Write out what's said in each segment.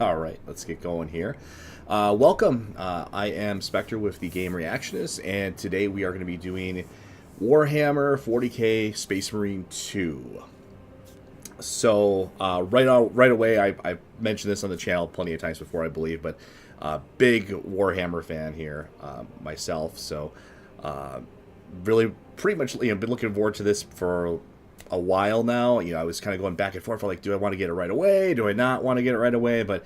All right, let's get going here. Welcome. I am Spectre with the Game Reactionist, and today we are going to be doing Warhammer 40k Space Marine 2. So right away, I mentioned this on the channel plenty of times before, I believe, but big Warhammer fan here myself. So uh, really, pretty much, been looking forward to this for a while now. I was kind of going back and forth, like, do I want to get it right away? Do I not want to get it right away? But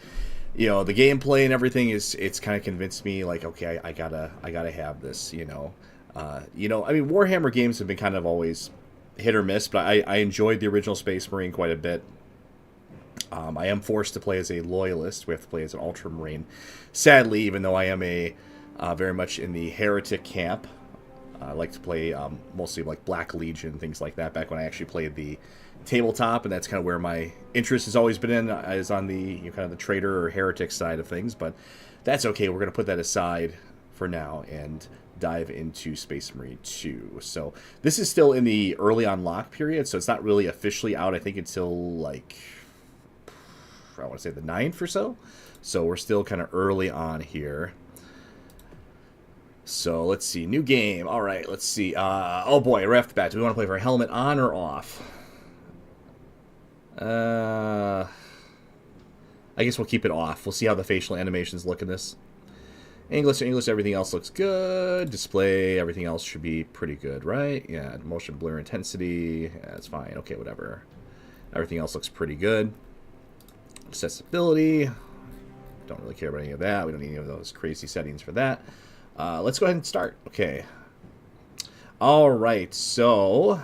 the gameplay and everything it's kind of convinced me, like, okay, I gotta have this. I mean, Warhammer games have been kind of always hit or miss, but I enjoyed the original Space Marine quite a bit. I am forced to play as a loyalist. We have to play as an Ultramarine. Sadly, even though I am a very much in the heretic camp, I like to play mostly like Black Legion, things like that, back when I actually played the tabletop, and that's kind of where my interest has always been in, is on the kind of the traitor or heretic side of things. But that's okay. We're going to put that aside for now and dive into Space Marine 2. So this is still in the early unlock period, so it's not really officially out, I think, until, like, I want to say the 9th or so. So we're still kind of early on here. So let's see. New game. All right, let's see. Oh boy, right off the bat, do we want to play for helmet on or off? I guess we'll keep it off. We'll see how the facial animations look in this. English, everything else looks good. Display, everything else should be pretty good, right? Yeah, motion blur intensity, yeah, that's fine. Okay, whatever. Everything else looks pretty good. Accessibility, don't really care about any of that. We don't need any of those crazy settings for that. Let's go ahead and start. Okay. All right, so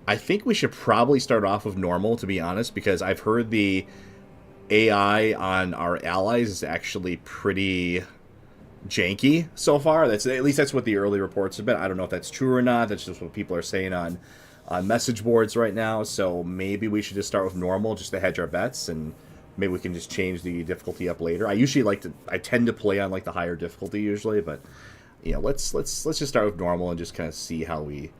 I think we should probably start off with normal, to be honest, because I've heard the AI on our allies is actually pretty janky so far. That's at least that's what the early reports have been. I don't know if that's true or not. That's just what people are saying on message boards right now. So maybe we should just start with normal, just to hedge our bets, and maybe we can just change the difficulty up later. I tend to play on like the higher difficulty usually, but let's just start with normal and just kind of see how we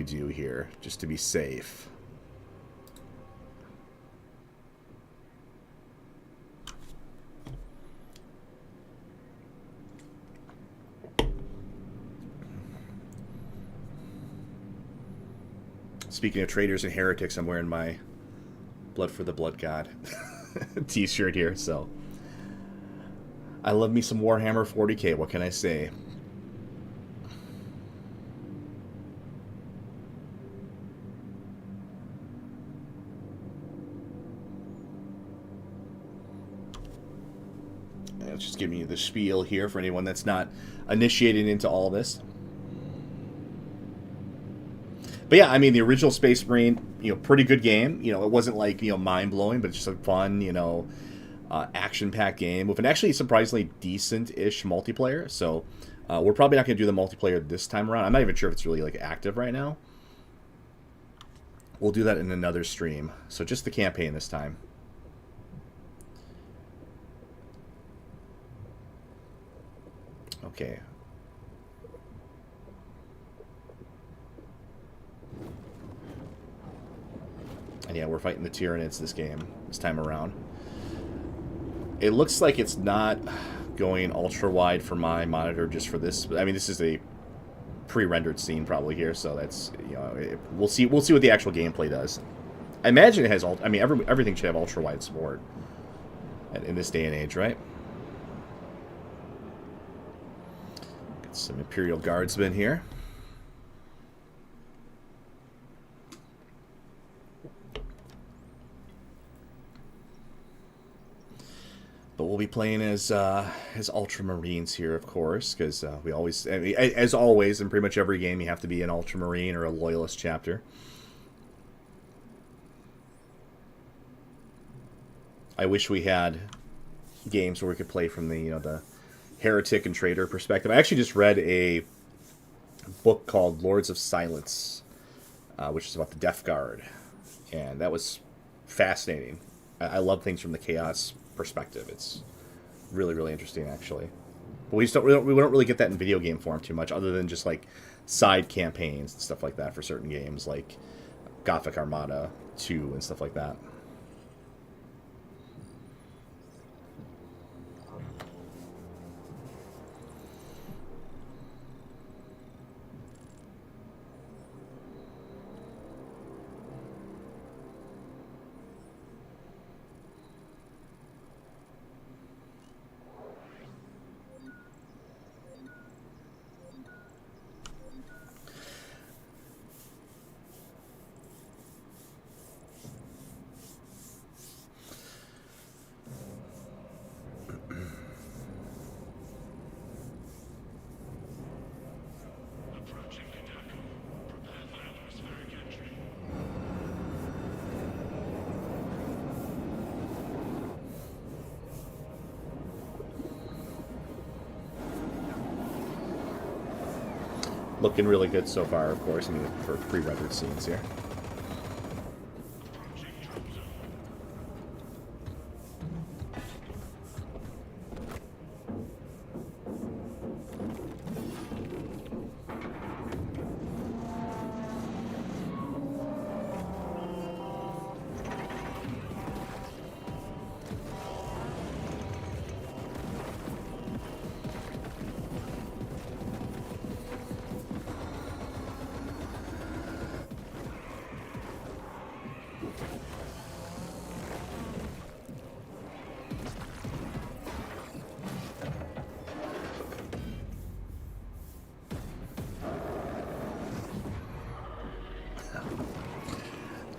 do here, just to be safe. Speaking of traitors and heretics, I'm wearing my Blood for the Blood God t-shirt here, so I love me some Warhammer 40k, what can I say? Let's just give you the spiel here for anyone that's not initiated into all this. But yeah, I mean, the original Space Marine, pretty good game. It wasn't like, mind-blowing, but it's just a fun, action-packed game with an actually surprisingly decent-ish multiplayer. So we're probably not going to do the multiplayer this time around. I'm not even sure if it's really, like, active right now. We'll do that in another stream. So just the campaign this time. Okay. And yeah, we're fighting the Tyranids this time around. It looks like it's not going ultra wide for my monitor just for this. I mean, this is a pre-rendered scene probably here, so that's, we'll see what the actual gameplay does. I imagine it has I mean, everything should have ultra wide support in this day and age, right? Got some Imperial Guardsmen here. But we'll be playing as Ultramarines here, of course, because we always, I mean, as always, in pretty much every game, you have to be an Ultramarine or a Loyalist chapter. I wish we had games where we could play from the the heretic and traitor perspective. I actually just read a book called Lords of Silence, which is about the Death Guard, and that was fascinating. I love things from the Chaos perspective. It's really, really interesting, actually. But we don't really get that in video game form too much, other than just like side campaigns and stuff like that for certain games, like Gothic Armada 2 and stuff like that. Looking really good so far, of course. I mean, for pre-rendered scenes here.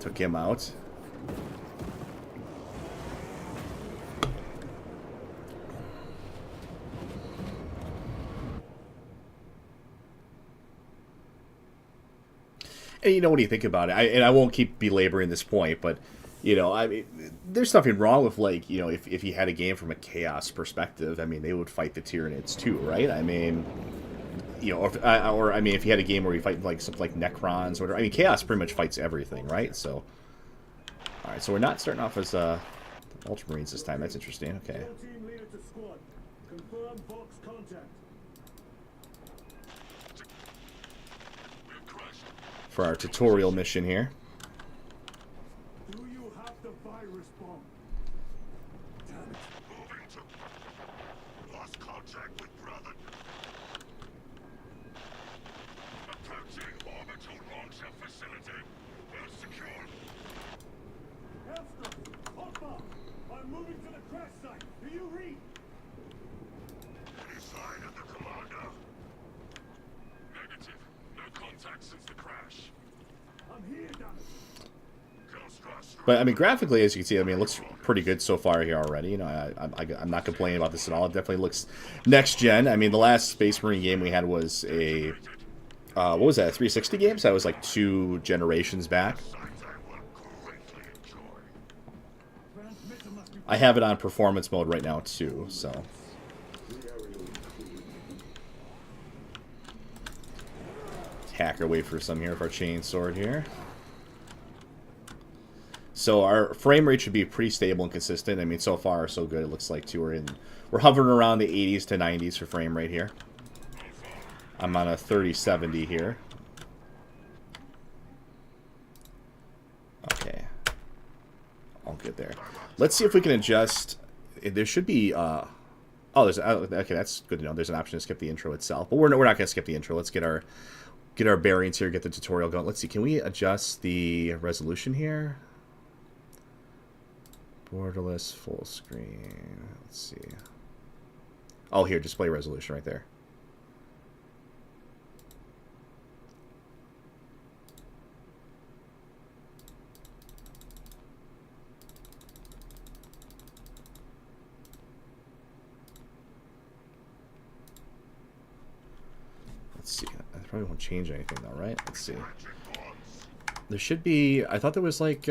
Took him out. And you know, when you think about it, and I won't keep belaboring this point, but you know, I mean, there's nothing wrong with, like, you know, if you had a game from a chaos perspective, I mean, they would fight the Tyranids too, right? I mean, you know, or I mean, if you had a game where you fight like something like Necrons or whatever, I mean, chaos pretty much fights everything, right? So, all right, so we're not starting off as Ultramarines this time. That's interesting. Okay. For our tutorial mission here. Do you have the virus bomb? Damn it. Moving to... Lost contact with brother. Approaching orbital launcher facility. Well secured. Hellstorm, hop up. I'm moving to the crash site. Do you read? Any sign of the commander? Negative. No contact since the crash. I'm here, damn it. But I mean, graphically, as you can see, I mean, it looks pretty good so far here already. You know, I'm not complaining about this at all. It definitely looks next gen. I mean, the last Space Marine game we had was a what was that? A 360 game? So that was like 2 generations back. I have it on performance mode right now too. So. Hack our way for some here with our chain sword here. So our frame rate should be pretty stable and consistent. I mean, so far so good. It looks like too. We're hovering around the 80s to 90s for frame rate here. I'm on a 3070 here. Okay, all good there. Let's see if we can adjust. There should be. Oh, there's okay. That's good to know. There's an option to skip the intro itself, but we're not going to skip the intro. Let's get our bearings here. Get the tutorial going. Let's see. Can we adjust the resolution here? Borderless full screen. Let's see. Oh, here, display resolution right there. Let's see. I probably won't change anything though, right? Let's see. There should be. I thought there was like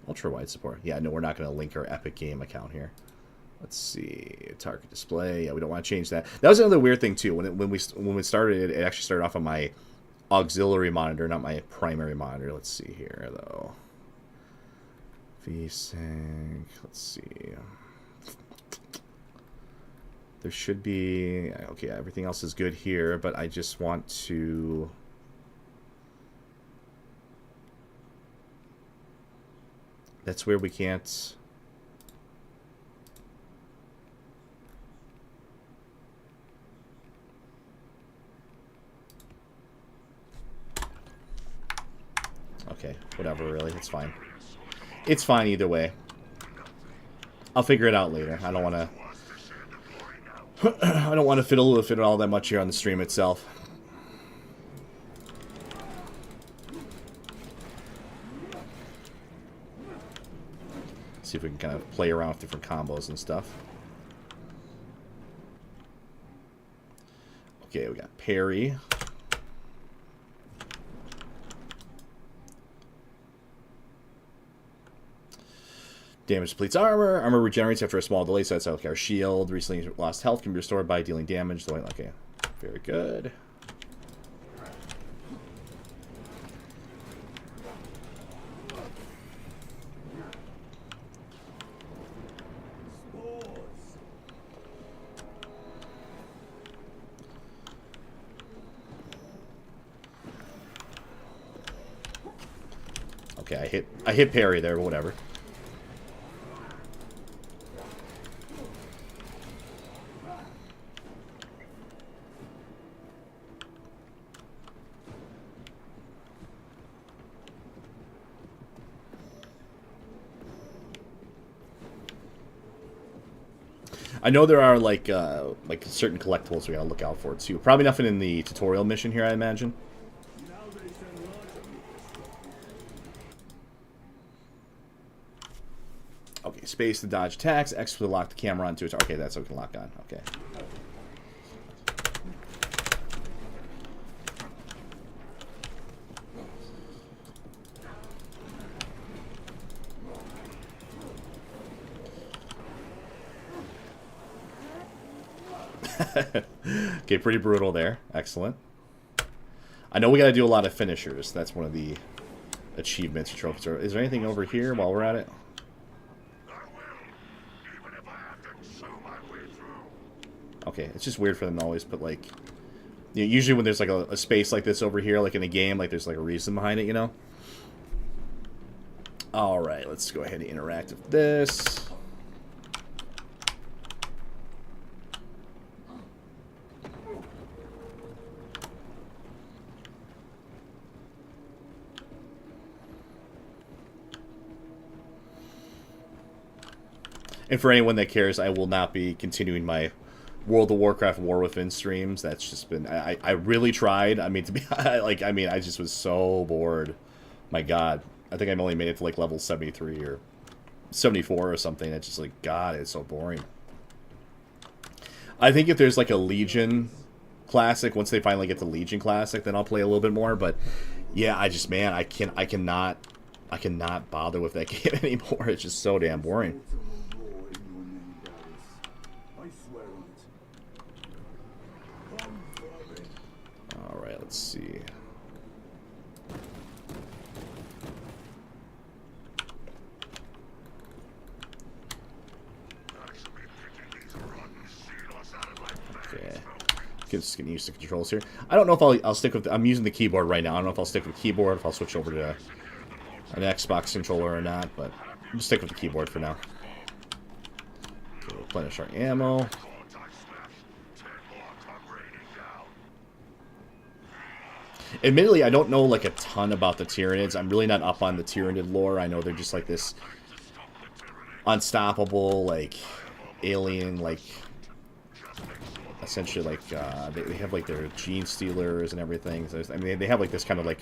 ultra wide support. Yeah, no, we're not going to link our Epic Game account here. Let's see. Target display. Yeah, we don't want to change that. That was another weird thing too. When we started, it actually started off on my auxiliary monitor, not my primary monitor. Let's see here though. VSync. Let's see. There should be... Okay, everything else is good here, but I just want to... That's where we can't... Okay, whatever, really. It's fine. It's fine either way. I'll figure it out later. I don't want to... I don't want to fiddle with it all that much here on the stream itself. See if we can kind of play around with different combos and stuff. Okay, we got parry. Damage depletes armor. Armor regenerates after a small delay, so that's our shield. Recently lost health can be restored by dealing damage. So, okay, very good. Okay, I hit parry there, but whatever. I know there are like certain collectibles we gotta look out for too. Probably nothing in the tutorial mission here, I imagine. Now they send larger meat. Okay, space to dodge attacks, X to lock the camera onto it. Okay, that's so we can lock on. Okay. Okay, pretty brutal there. Excellent. I know we got to do a lot of finishers. That's one of the achievements or trophies. Is there anything over here while we're at it? Okay, it's just weird for them to always put, like... You know, usually when there's, like, a space like this over here, like in a game, like, there's, like, a reason behind it, you know? Alright, let's go ahead and interact with this. And for anyone that cares, I will not be continuing my World of Warcraft War Within streams. That's just been... I really tried. I mean, to be... I just was so bored. My God. I think I've only made it to, like, level 73 or 74 or something. It's just like, God, it's so boring. I think if there's, like, a Legion Classic, once they finally get to Legion Classic, then I'll play a little bit more. But, yeah, I just... Man, I cannot bother with that game anymore. It's just so damn boring. Alright, let's see. Okay. Just getting used to controls here. I don't know if I'll stick with... I'm using the keyboard right now. I don't know if I'll stick with keyboard, if I'll switch over to an Xbox controller or not, but I'll stick with the keyboard for now. Okay, replenish our ammo. Admittedly, I don't know, like, a ton about the Tyranids. I'm really not up on the Tyranid lore. I know they're just, like, this unstoppable, like, alien, like, essentially, like, they have, like, their gene stealers and everything. So, I mean, they have, like, this kind of, like,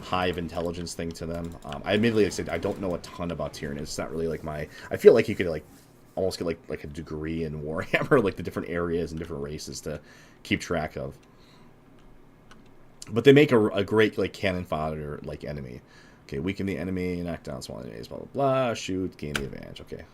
hive intelligence thing to them. I admittedly, like I said, I don't know a ton about Tyranids. It's not really, like, my... I feel like you could, like, almost get, like a degree in Warhammer, like, the different areas and different races to keep track of. But they make a great, like, cannon fodder, like, enemy. Okay, weaken the enemy, knock down small enemies, blah, blah, blah, shoot, gain the advantage. Okay.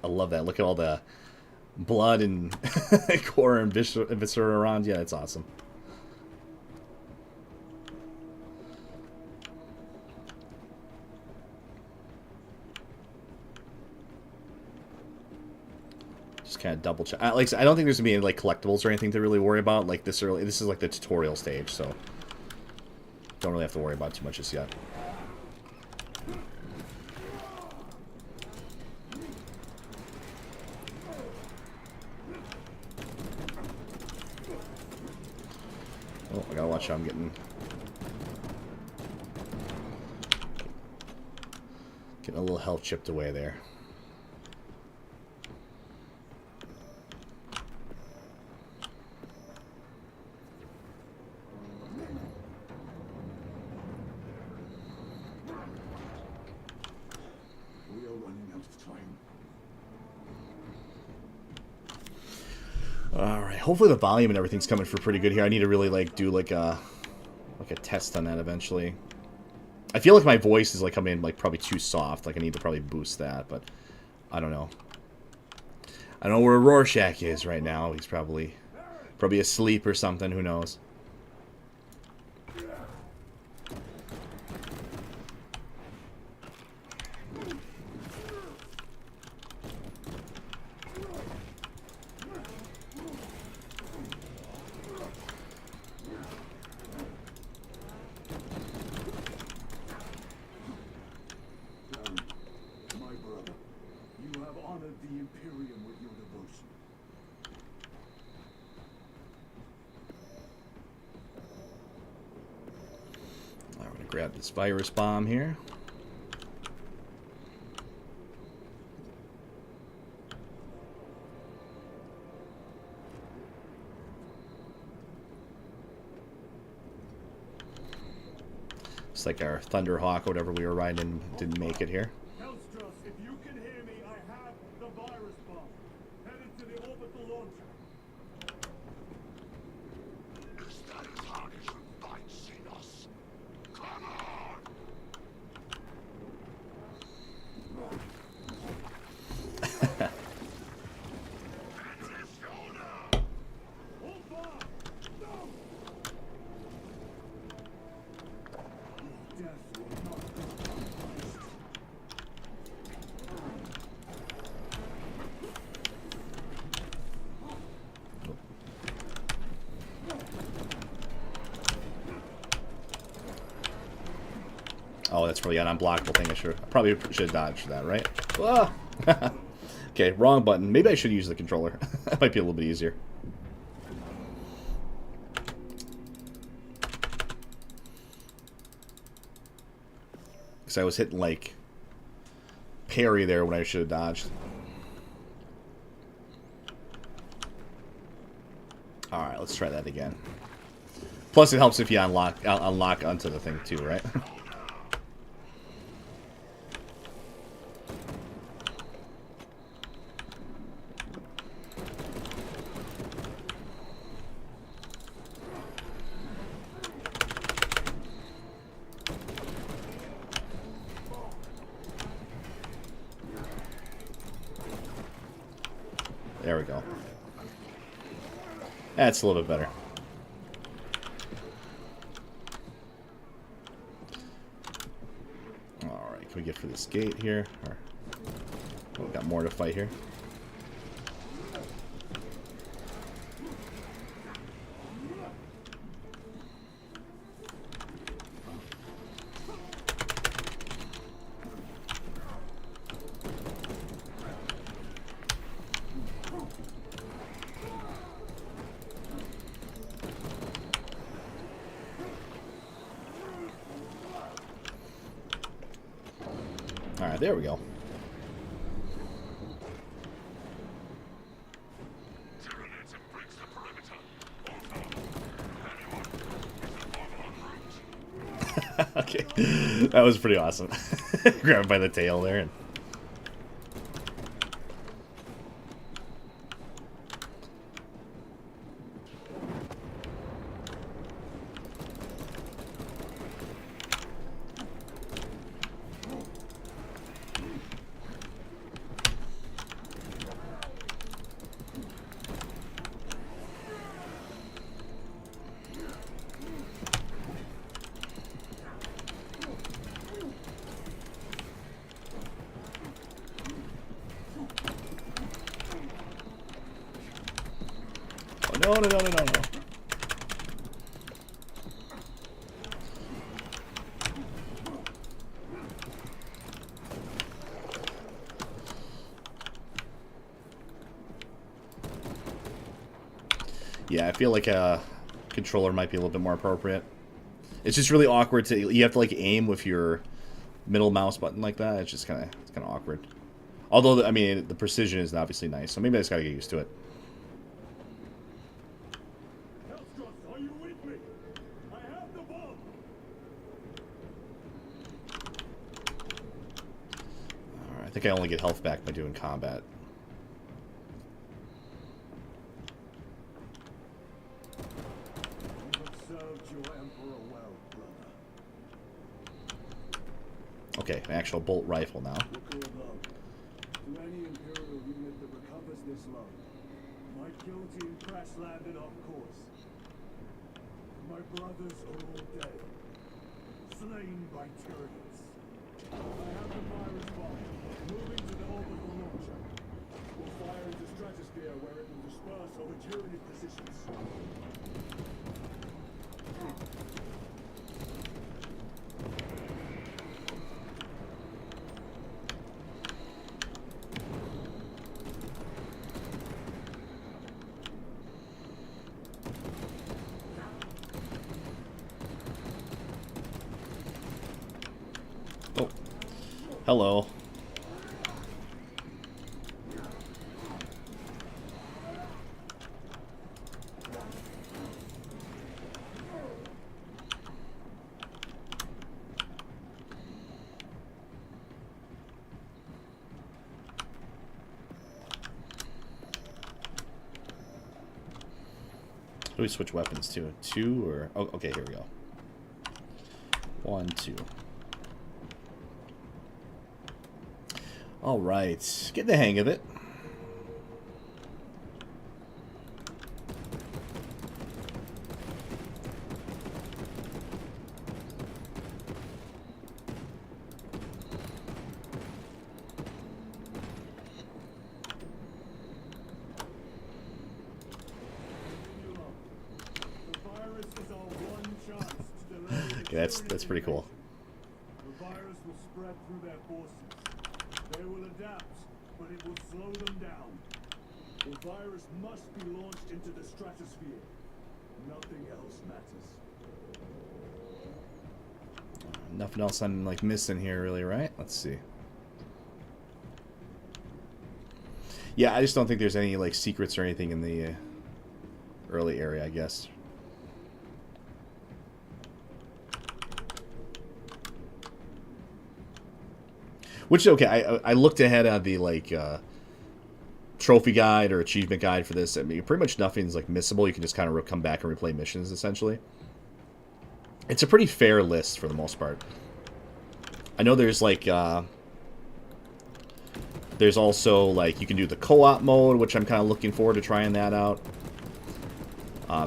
I love that. Look at all the blood and core and viscera around. Yeah, it's awesome. Just kind of double check. Like, I don't think there's gonna be any, like, collectibles or anything to really worry about. Like this early. This is like the tutorial stage, so don't really have to worry about too much just yet. Oh, I gotta watch how I'm getting a little health chipped away there. We are running out of time. All right, Hopefully the volume and everything's coming for pretty good here. I need to really like do like a test on that eventually. I feel like my voice is like coming in like probably too soft. Like I need to probably boost that, but I don't know. I don't know where Rorschach is right now. He's probably asleep or something. Who knows? My brother, you have honored the Imperium with your devotion. I'm going to grab this virus bomb here. It's like our Thunderhawk, whatever we were riding, didn't make it here. Hellstress, if you can hear me, I have the virus bomb. Headed to the orbital launcher. Is that as hard as you fight, Xenos? Come on! Hold on! No! Your death will not go unpunished. Oh, that's really an unblockable thing. I probably should have dodged that, right? Ah! Okay, wrong button. Maybe I should use the controller. That might be a little bit easier. Because I was hitting, like, parry there when I should have dodged. Alright, let's try that again. Plus, it helps if you unlock onto the thing, too, right? There we go. That's a little bit better. Alright, can we get for this gate here? Or, oh, we got more to fight here. Alright, there we go. Okay, that was pretty awesome. Grab him by the tail there. And... No, no, no, no, no, no. Yeah, I feel like a controller might be a little bit more appropriate. It's just really awkward to... You have to, like, aim with your middle mouse button like that. It's just kind of awkward. Although, I mean, the precision is obviously nice, so maybe I just gotta get used to it. Are you with me? I have the bomb. Alright, I think I only get health back by doing combat. Okay, an actual bolt rifle now. Look above. To any Imperial unit that recovers this load, my kill team crash landed off course. My brothers are all dead, slain by Tyranids. I have the virus bomb, moving to the orbital launcher. We'll fire into stratosphere where it will disperse over Tyranid positions. Oh, hello. How do we switch weapons to? 2 or... Oh, okay, here we go. 1, 2. All right, get the hang of it. Yeah, that's pretty cool. The virus will spread through their forces. They will adapt, but it will slow them down. The virus must be launched into the stratosphere. Nothing else matters. Nothing else I'm like missing here, really, right? Let's see. Yeah, I just don't think there's any like secrets or anything in the early area, I guess. Which, okay, I looked ahead on the, like, trophy guide or achievement guide for this. I mean, pretty much nothing's, like, missable. You can just kind of come back and replay missions, essentially. It's a pretty fair list, for the most part. I know there's, like, there's also, like, you can do the co-op mode, which I'm kind of looking forward to trying that out.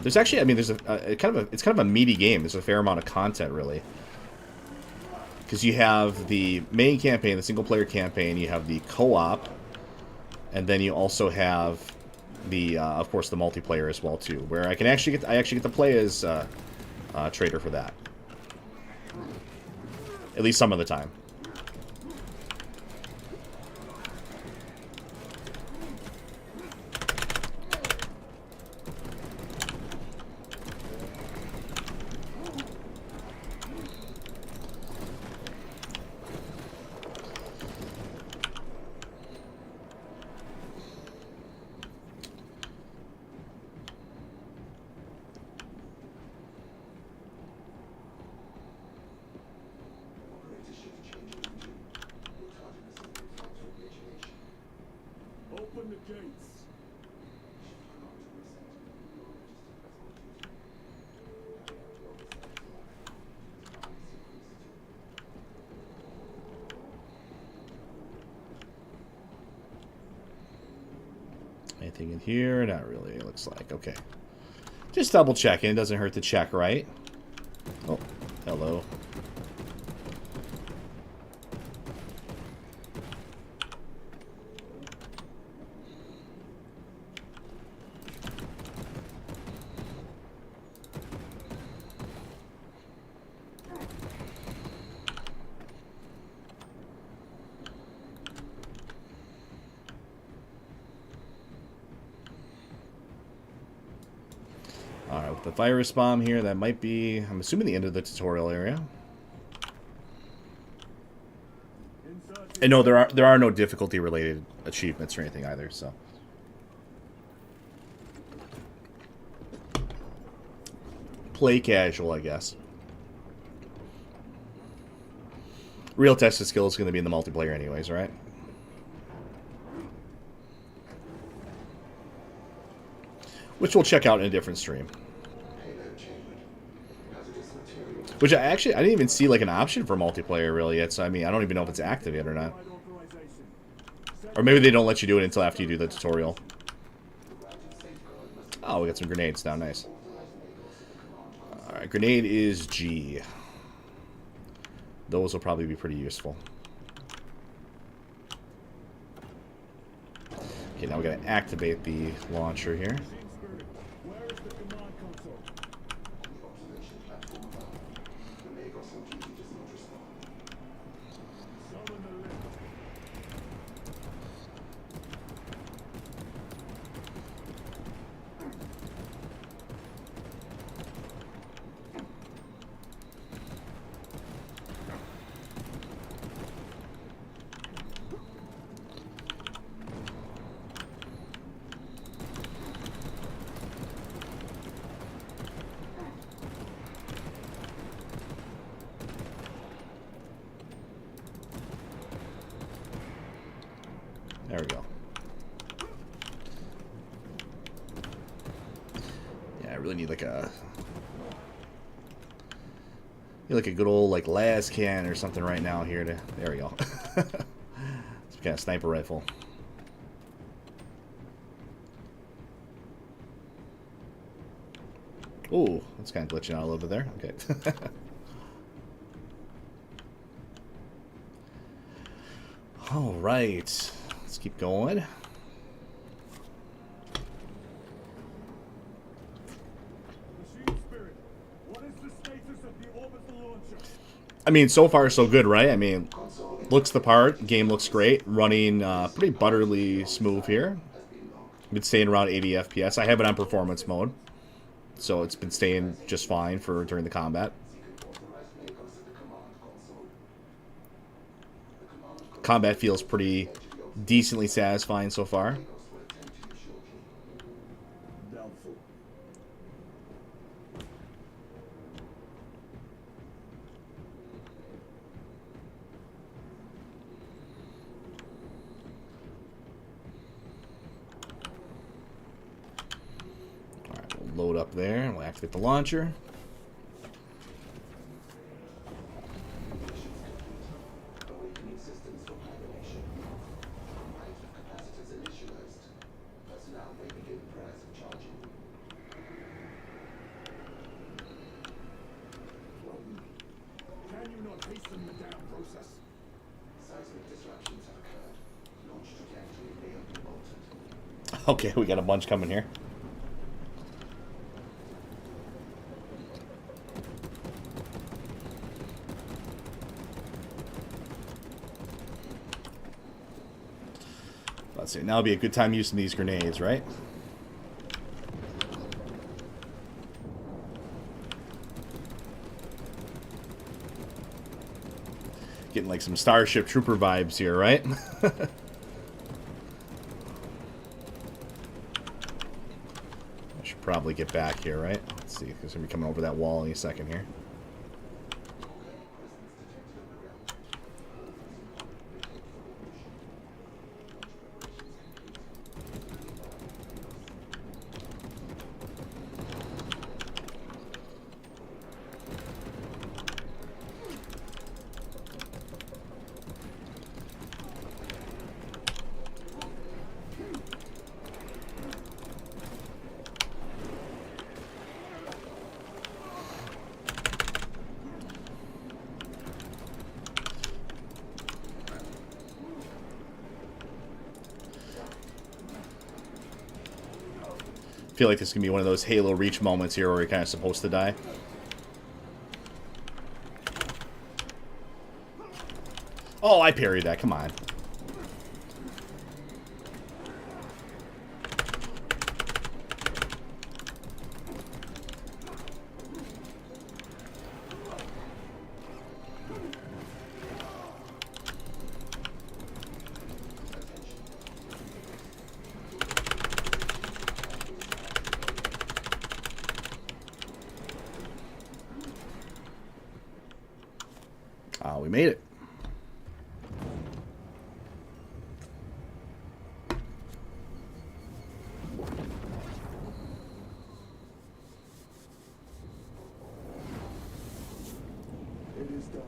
There's actually, I mean, there's it's kind of a meaty game. There's a fair amount of content, really. Because you have the main campaign, the single-player campaign, you have the co-op, and then you also have the, of course, the multiplayer as well too, where I actually get to play as Trader for that, at least some of the time. Open the gates. Anything in here? Not really, it looks like. Okay. Just double checking. It doesn't hurt to check, right? Oh, hello. Alright, with the virus bomb here, that might be, I'm assuming, the end of the tutorial area. And no, there are no difficulty-related achievements or anything either, so. Play casual, I guess. Real test of skill is going to be in the multiplayer anyways, right? Which we'll check out in a different stream. Which I didn't even see like an option for multiplayer really yet. So I mean, I don't even know if it's active yet or not. Or maybe they don't let you do it until after you do the tutorial. Oh, we got some grenades now. Nice. Alright, grenade is G. Those will probably be pretty useful. Okay, now we gotta activate the launcher here. There we go. Yeah, I really need like a good old like las can or something right now here to. There we go. Some kind of sniper rifle. Ooh, that's kind of glitching out a little bit there. Okay. All right. Let's keep going. I mean, so far so good, right? I mean, looks the part. Game looks great. Running pretty butterly smooth here. Been staying around 80 FPS. I have it on performance mode, so it's been staying just fine for during the combat. Combat feels pretty decently satisfying so far. Alright, we'll load up there and we'll activate the launcher. Okay, we got a bunch coming here. Let's see. Now would be a good time using these grenades, right? Getting like some Starship Trooper vibes here, right? Probably get back here, right? Let's see, because we're gonna be coming over that wall any second here. Feel like this is gonna be one of those Halo Reach moments here where you're kind of supposed to die. Oh, I parried that. Come on. We made it. it is done.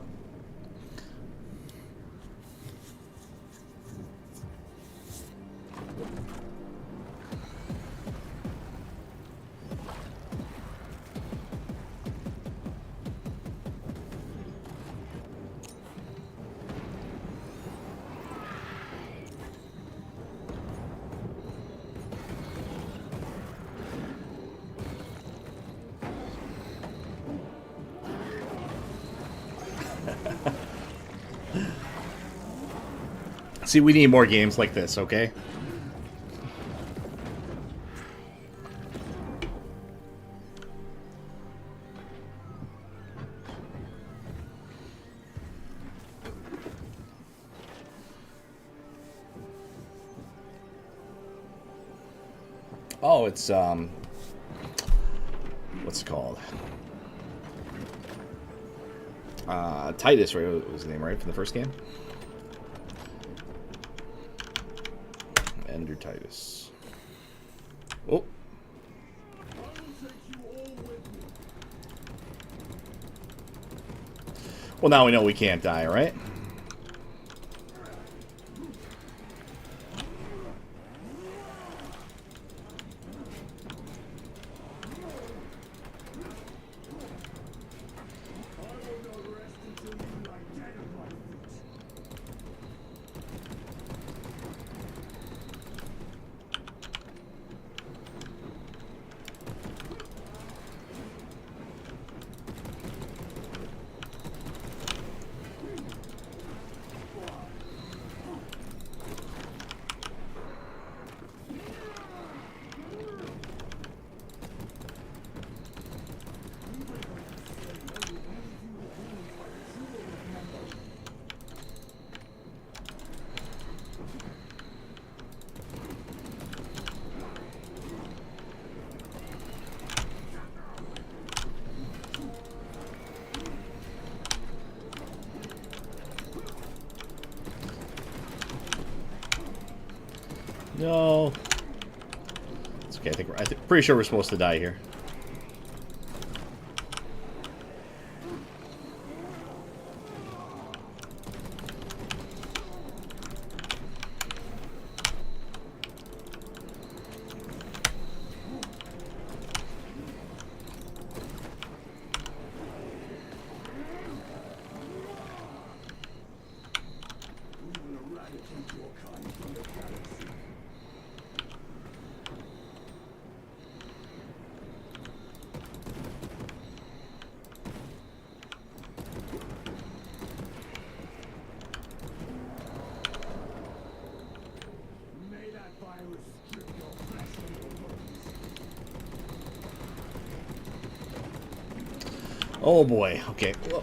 See, we need more games like this, okay? Oh, it's, what's it called? Titus, right? Was the name, right, from the first game? Ender Titus. Oh. Well, now we know we can't die, right? No. It's okay. I think pretty sure we're supposed to die here. Oh boy. Okay. Whoa.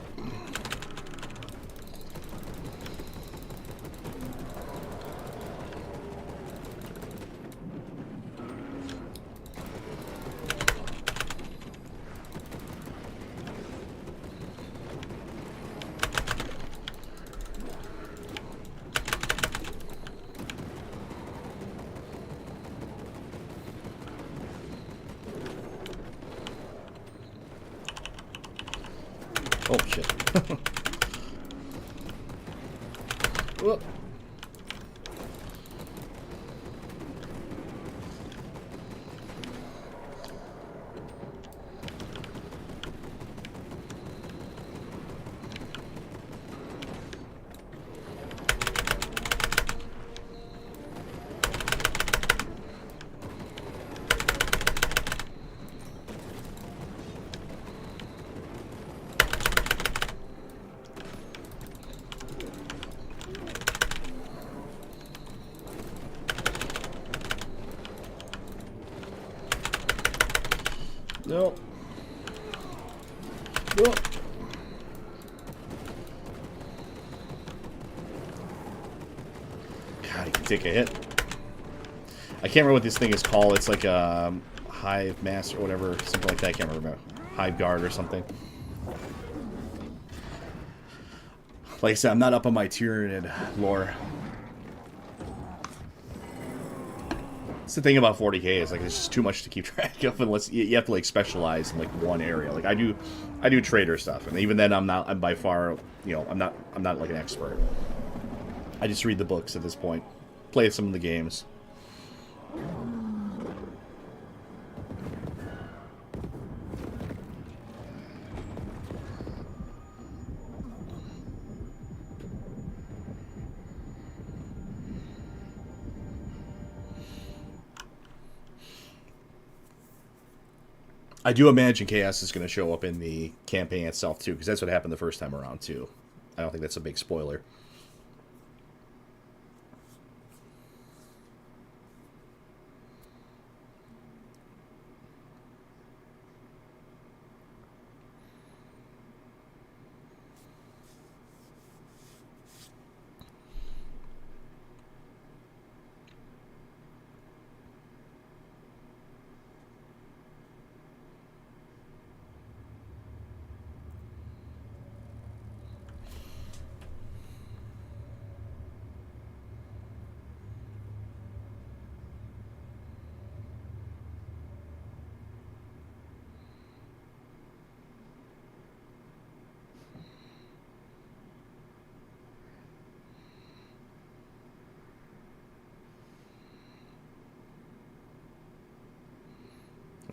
Oh shit. Whoop. No. No. God, he can take a hit. I can't remember what this thing is called. It's like a hive master or whatever, something like that. I can't remember. Hive guard or something. Like I said, I'm not up on my Tyranid lore. That's the thing about 40k is like it's just too much to keep track of unless you have to like specialize in like one area. Like I do trader stuff, and even then I'm by far, you know, I'm not like an expert. I just read the books at this point, play some of the games. I do imagine chaos is going to show up in the campaign itself too, because that's what happened the first time around too. I don't think that's a big spoiler.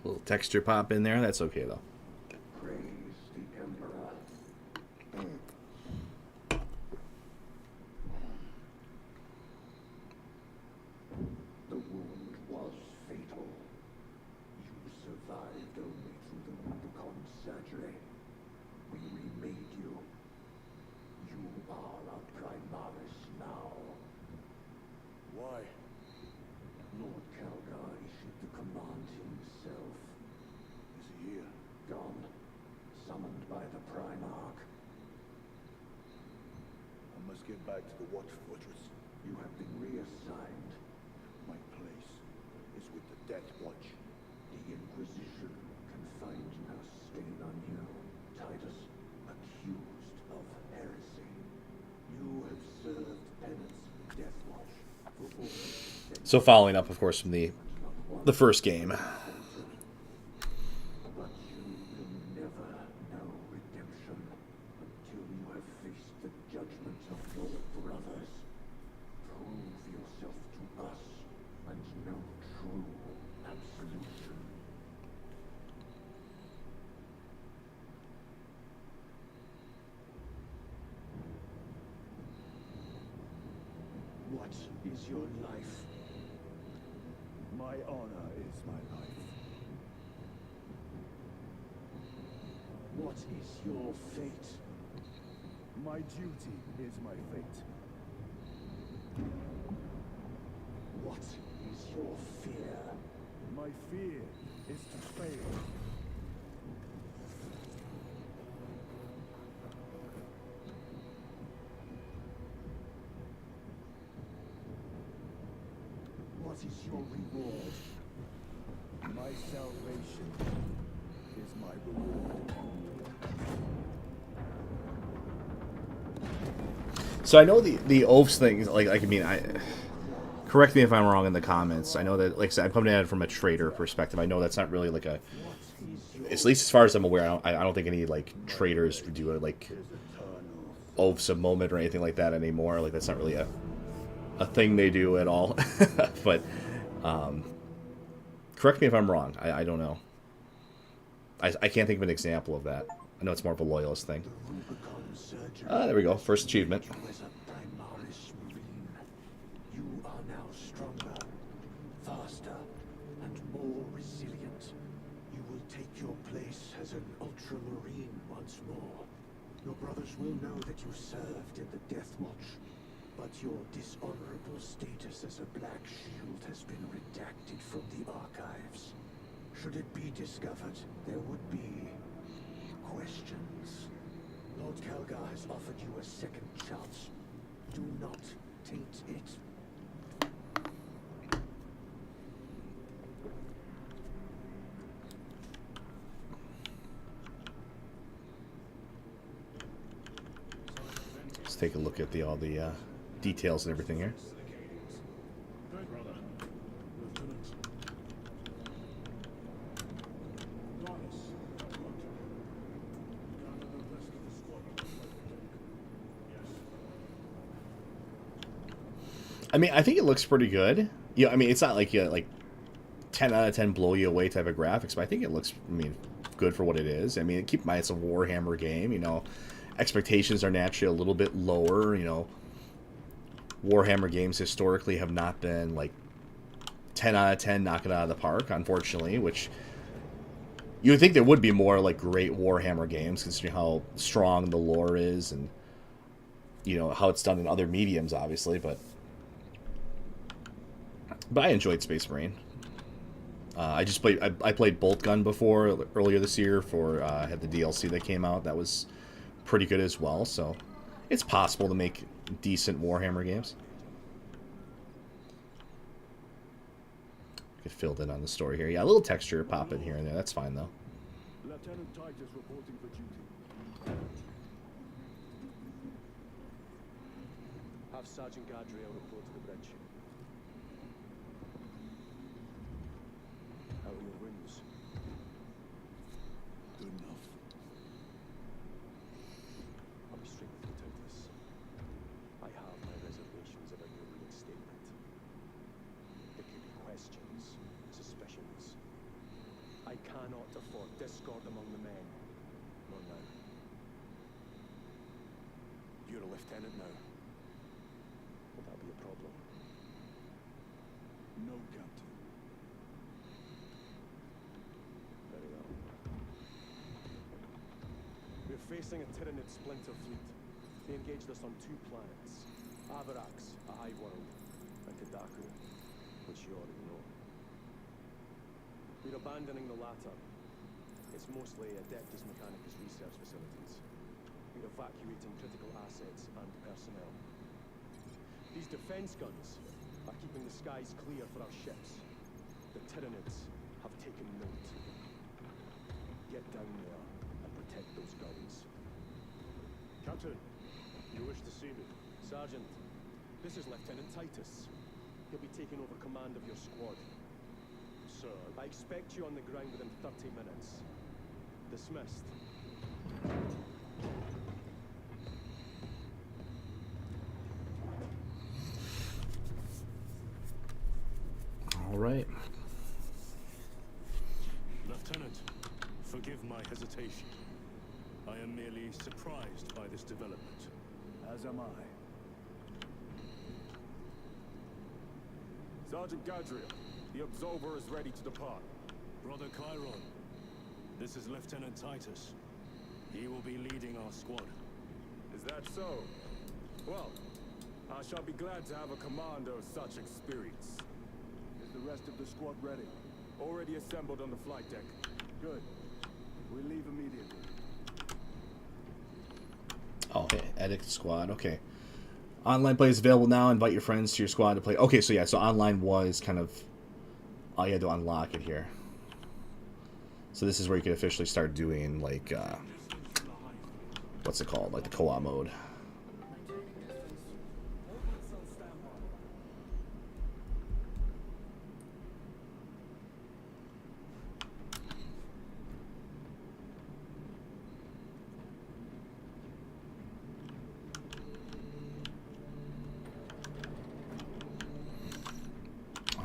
A little texture pop in there. That's okay though. Praise the Emperor. The wound was fatal. You survived only through the Rubicon surgery. We remade you. You are a Primaris now. Why? Lord Calgar issued the command himself. Is he here? Gone. Summoned by the Primarch. I must get back to the Watch Fortress. You have been reassigned. My place is with the Death Watch. The Inquisition can find no stain on you. Titus, accused of heresy. You have served penance, Death Watch, for all. So following up, of course, from the first game. But you will never know redemption until you have faced the judgment of your brothers. Prove yourself to us and know true absolution. What is your life? My honor is my life. What is your fate? My duty is my fate. What is your fear? My fear is to fail. What is your reward? My salvation is my reward. So I know the oaths thing, like I mean, correct me if I'm wrong in the comments. I know that, like I said, I'm coming at it from a trader perspective. I know that's not really like a, at least as far as I'm aware, I don't think any like traders do it like oaths of moment or anything like that anymore. Like that's not really a thing they do at all. But correct me if I'm wrong. I don't know. I can't think of an example of that. I know it's more of a loyalist thing. There we go. First achievement. As a Primaris Marine, you are now stronger, faster, and more resilient. You will take your place as an Ultramarine once more. Your brothers will know that you served in the Death Watch, but your dishonorable status as a Black Shield has been redacted from the archives. Should it be discovered, there would be questions. Lord Calgar has offered you a second chance. Do not taint it. Let's take a look at all the details and everything here. Brother, Lieutenant, I mean, I think it looks pretty good. Yeah, I mean, it's not like 10 out of 10 blow you away type of graphics, but I think it looks, I mean, good for what it is. I mean, keep in mind it's a Warhammer game, you know. Expectations are naturally a little bit lower, you know. Warhammer games historically have not been like 10 out of 10 knock it out of the park, unfortunately, which you would think there would be more like great Warhammer games considering how strong the lore is and, you know, how it's done in other mediums, obviously, but I enjoyed Space Marine. I played Bolt Gun before earlier this year for had the DLC that came out. That was pretty good as well. So it's possible to make decent Warhammer games. Get filled in on the story here. Yeah, a little texture pop in here and there. That's fine though. Lieutenant Titus reporting for duty. Have Sergeant Gadriel report to the bridge. How are your wounds? Good enough. I'll be straight with you, Titus. I have my reservations about your reinstatement. There could be questions, suspicions. I cannot afford discord among the men. Not now. You're a lieutenant now. Will that be a problem? No, Captain. Very well. We're facing a Tyranid splinter fleet. They engaged us on 2 planets. Avarax, a hive world, and Kadaku, which you already know. We're abandoning the latter. It's mostly Adeptus Mechanicus research facilities. We're evacuating critical assets and personnel. These defense guns are keeping the skies clear for our ships. The Tyranids have taken note. Get down there and protect those guns. Captain, you wish to see me? Sergeant, this is Lieutenant Titus. He'll be taking over command of your squad. Sir, I expect you on the ground within 30 minutes. Dismissed. All right. Lieutenant, forgive my hesitation. I am merely surprised by this development. as am I. Sergeant Gadriel, the Absolver is ready to depart. Brother Chiron, this is Lieutenant Titus. He will be leading our squad. Is that so? Well, I shall be glad to have a commander of such experience. Is the rest of the squad ready? Already assembled on the flight deck. Good. We leave immediately. Oh, okay. Edit squad. Okay. Online play is available now. Invite your friends to your squad to play. Okay, so yeah, so online was kind of... Oh, you had to unlock it here. So this is where you can officially start doing, like, what's it called? Like the co-op mode.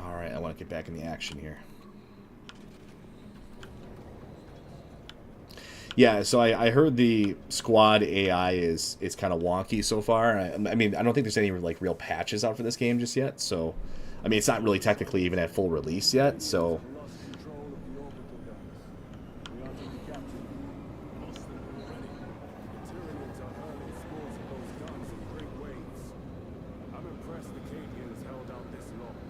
Alright, I want to get back in the action here. Yeah, so I heard the squad AI is kind of wonky so far. I mean, I don't think there's any like real patches out for this game just yet. So, I mean, it's not really technically even at full release yet. So, Lost control of the orbital guns. We are to be captured. Lost them already. The Tyranids are hurling scores of those guns in great waves. I'm impressed the Cadian has held out this long.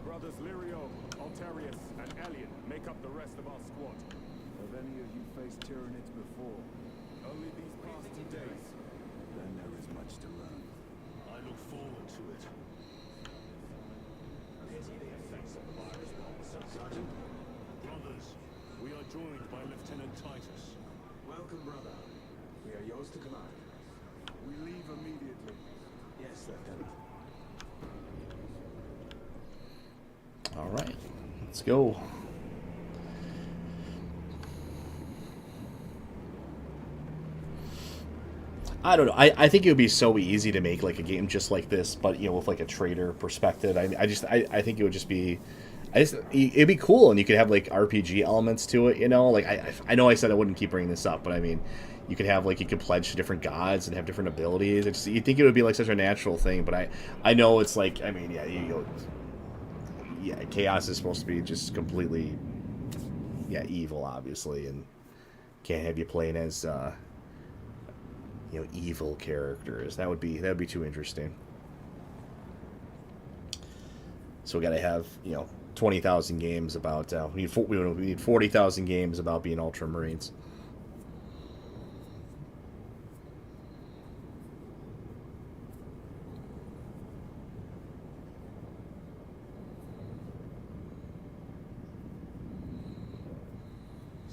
Brothers Lirio, Altarius, and Alien make up the rest of our squad. Have any of you faced Tyranids before? Only these past 2 days. Then there is much to learn. I look forward to it. Brothers, we are joined by Lieutenant Titus. Welcome, brother. We are yours to command. We leave immediately. Yes, Lieutenant. all right, let's go. I don't know. I think it would be so easy to make like a game just like this, but you know, with like a trader perspective. I think it would just be, it'd be cool, and you could have like RPG elements to it. You know, like I know I said I wouldn't keep bringing this up, but I mean, you could have like you could pledge to different gods and have different abilities. It's you think it would be like such a natural thing, but I know it's like I mean yeah you go, yeah, chaos is supposed to be just completely evil, obviously, and can't have you playing as evil characters. That would be too interesting. So we got to have 20,000 games about we need 40,000 games about being Ultramarines.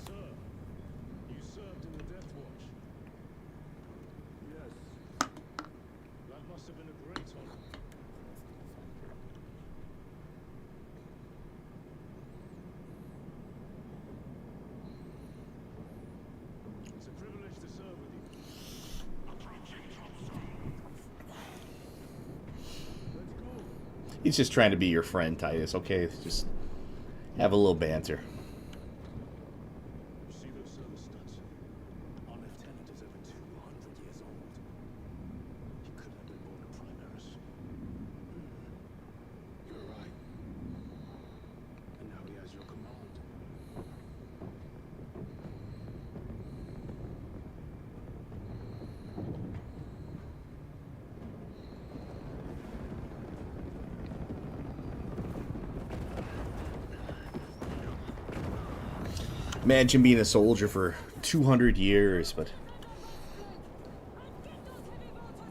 Sir, you served in the Death Watch. Yes. That must have been a great honor. It's a privilege to serve with you. Let's go. He's just trying to be your friend, Titus. Okay, just have a little banter. You see those service studs? Our lieutenant is over 200 years old. He could have been born a Primaris. You're right. And now he has your command. Imagine being a soldier for 200 years, but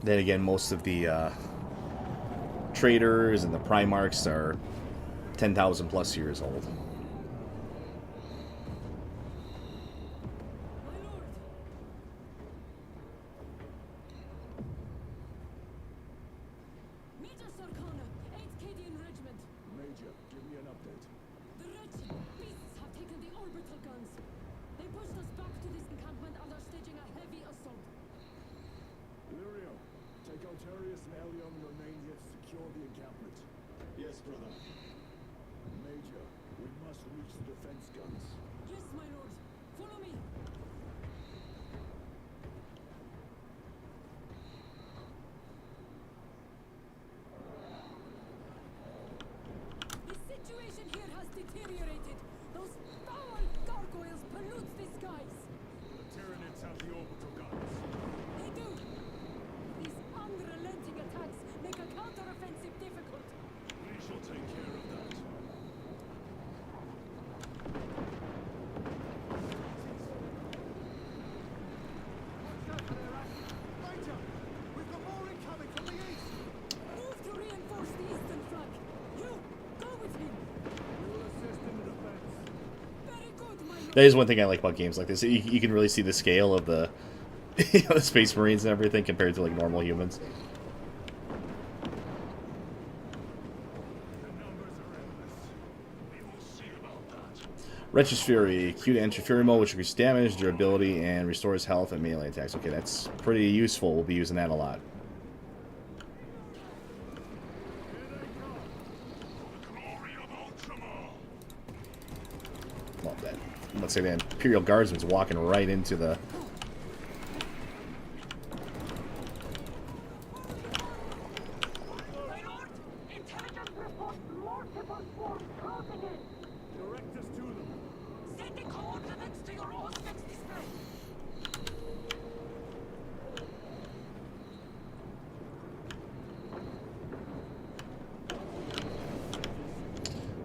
then again, most of the traders and the Primarchs are 10,000 plus years old. Major Sarkana, 8th Cadian Regiment. Major, give me an update. The wretched beasts have taken the orbital guns. They pushed us back to this encampment and are staging a heavy assault. Lirio, take Altarius and Elion and remain here to secure the encampment. Yes, brother. Major, we must reach the defense guns. Yes, my lord. Follow me. The situation here has deteriorated. Those foul gargoyles pollute the skies. The Tyranids have the orbital guns. They do. These unrelenting attacks make a counteroffensive difficult. We shall take care of that. Major, we've got more incoming from the east. Move to reinforce the eastern flank. You, go with him. We will assist in the defense. Very good, my lord. That is one thing I like about games like this. You can really see the scale of the, the Space Marines and everything compared to like normal humans. The numbers are endless. We will see about that. Wretch's Fury, Q to enter Fury mode, which increases damage, durability, and restores health and melee attacks. Okay, that's pretty useful. We'll be using that a lot. Glory of Ultramar! Love that. Let's say the Imperial Guardsman's walking right into the... My lord, intelligence reports multiple swarms closing in. Direct us to them. Sending coordinates to your Auspex display.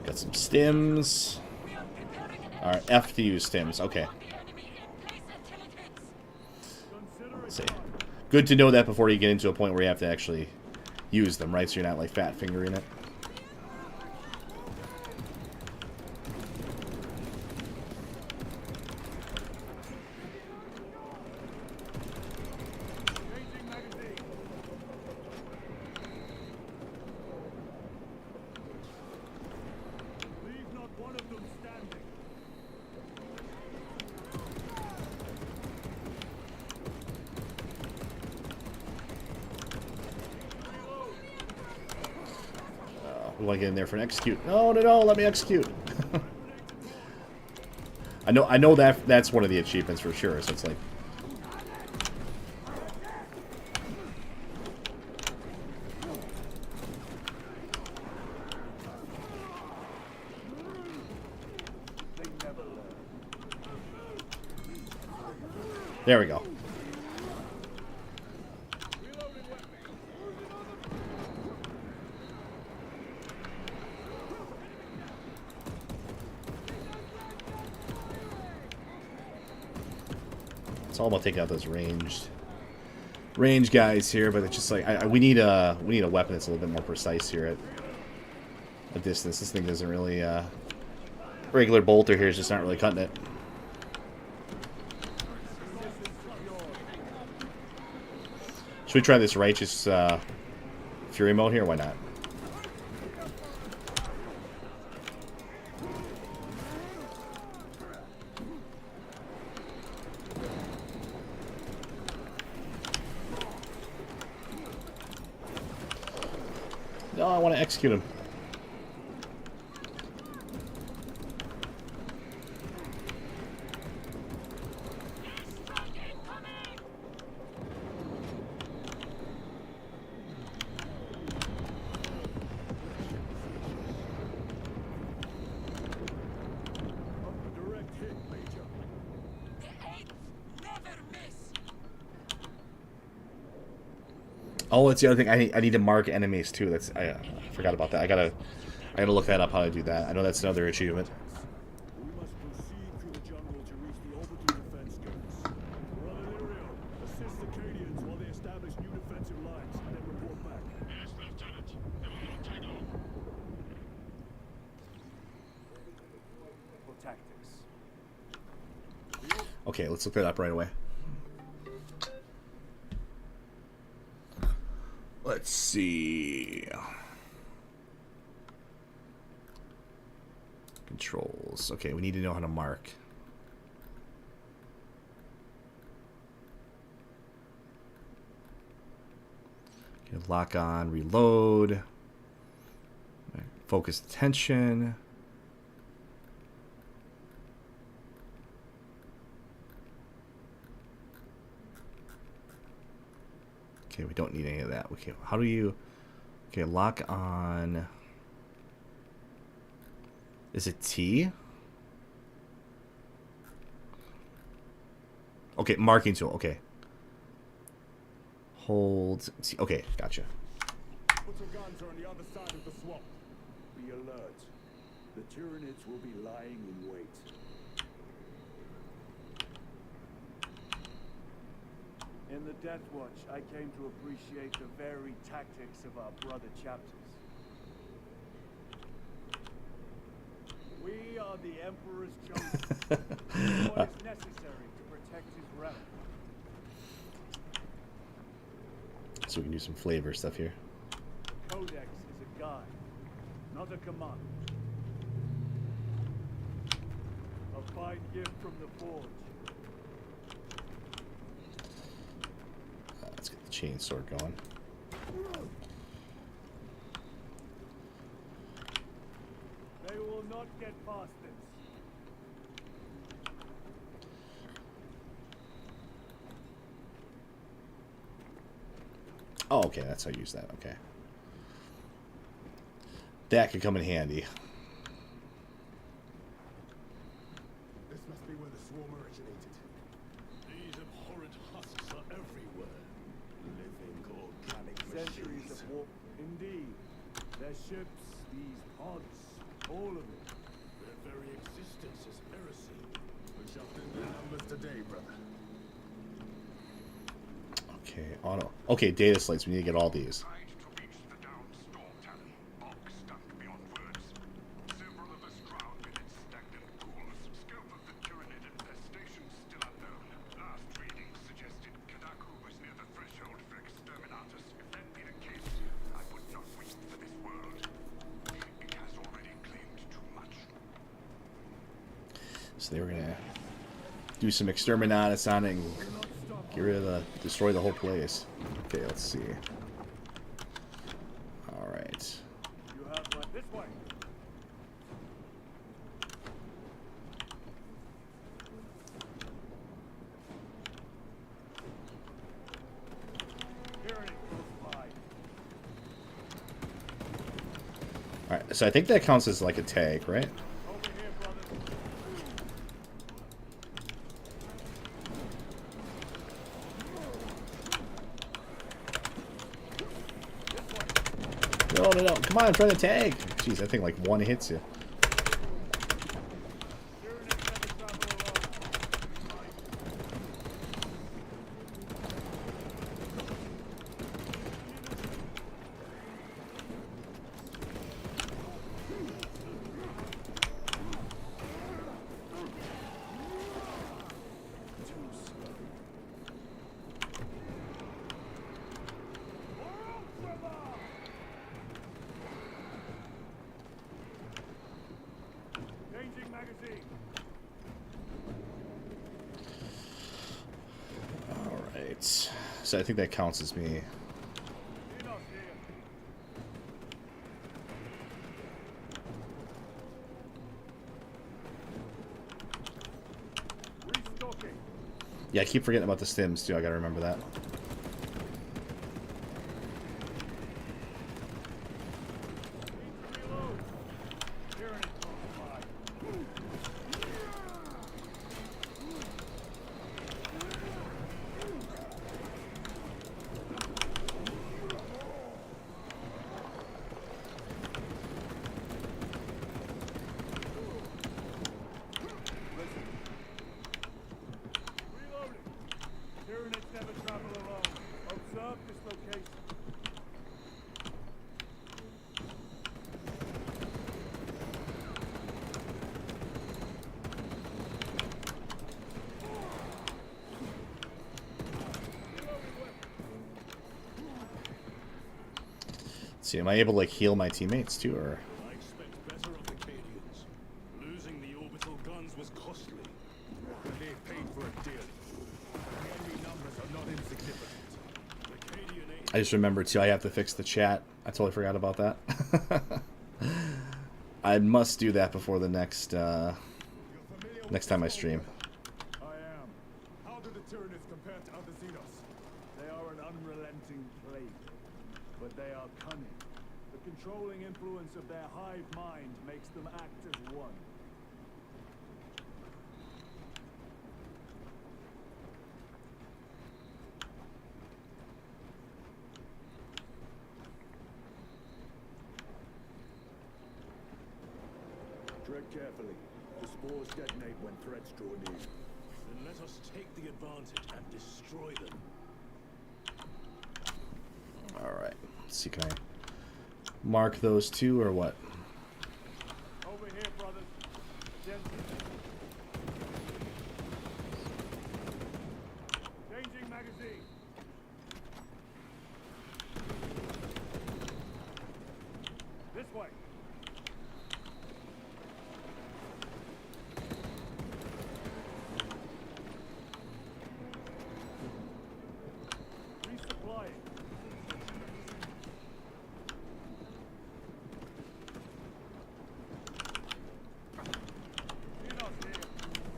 Got some stims. We are preparing an Alright, F to use stims. Okay. on the enemy in place until it hits. Consider it Let's see. done. Good to know that before you get into a point where you have to actually use them, right? So you're not like fat fingering it. Changing magazine. Leave not one of them standing. We want to get in there for an execute. No, no, no, let me execute. I know that's one of the achievements for sure, so it's like... There we go. It's all about taking out those range guys here, but it's just like we need a weapon that's a little bit more precise here at a distance. This thing doesn't really regular bolter here is just not really cutting it. Should we try this righteous fury mode here? Why not? No, I want to execute him. Oh, it's the other thing. I need to mark enemies too. That's I forgot about that. I gotta look that up how to do that. I know that's another achievement. We must proceed through the jungle to reach the overdue defense guns. Brother Iriel, assist the Cadians while they establish new defensive lines, and then report back. Yes, Lieutenant. It will not take long. For tactics. Okay, let's look that up right away. Let's see. Controls. Okay, we need to know how to mark. Okay, lock on, reload. Focus attention. Okay, we don't need any of that. Okay, how do you... Okay, lock on... Is it T? Okay, marking tool. Okay. Hold... T. Okay, gotcha. Put your guns on the other side of the swamp. Be alert. The Tyranids will be lying in wait. In the Death Watch, I came to appreciate the very tactics of our brother chapters. We are the Emperor's chosen. What is necessary to protect his realm. So we can do some flavor stuff here. Codex is a guide, not a command. A fine gift from the forge. Let's get the chainsaw going. They will not get past this. Oh, okay, that's how you use that. Okay. That could come in handy. This must be where the swarm originated. These abhorrent husks are everywhere. Living organic Centuries machines. of war. Indeed. Their ships, these pods, all of it. Their very existence is heresy. We shall bring their numbers today, brother. Okay, auto. Okay, data slates. We need to get all these. Tried to reach the downed storm talon. Bog stunk beyond words. Several of us drowned in its stagnant pools. Scope of the Tyranid infestation still unknown. Last readings suggested Kadaku was near the threshold for exterminatus. If that be the case, I would not wait for this world. It has already claimed too much. So they were gonna do some exterminatus on it and get rid of destroy the whole place. Okay, let's see. All right. You have my... This So I think that counts as like a tag, right? Over here, brother. No, no, no. Come on, I'm trying to tag. Jeez, I think like one hits you. Changing magazine. Alright. So I think that counts as me. Enough here. Restocking. Yeah, I keep forgetting about the stims too. I gotta remember that. Need to reload. Hearing it close by. Reloading. Tyranids never travel alone. Observe this location. Let's see, am I able to like heal my teammates too, or? I expect better of the Cadians. Losing the orbital guns was costly. And they paid for it dearly. The enemy numbers are not insignificant. The Cadian I just remembered too, I have to fix the chat. I totally forgot about that. I must do that before the next next time I stream. I am. How do the Tyranids compare to other Xenos? They are an unrelenting plague, but they are cunning. The controlling influence of their hive mind makes them act as one. Tread carefully. The spores detonate when threats draw near. Then let us take the advantage and destroy them. Alright. Let's see, can I mark those two or what? Over here, brothers. Attention. Changing magazine. This way. Resupplying. Xenos here.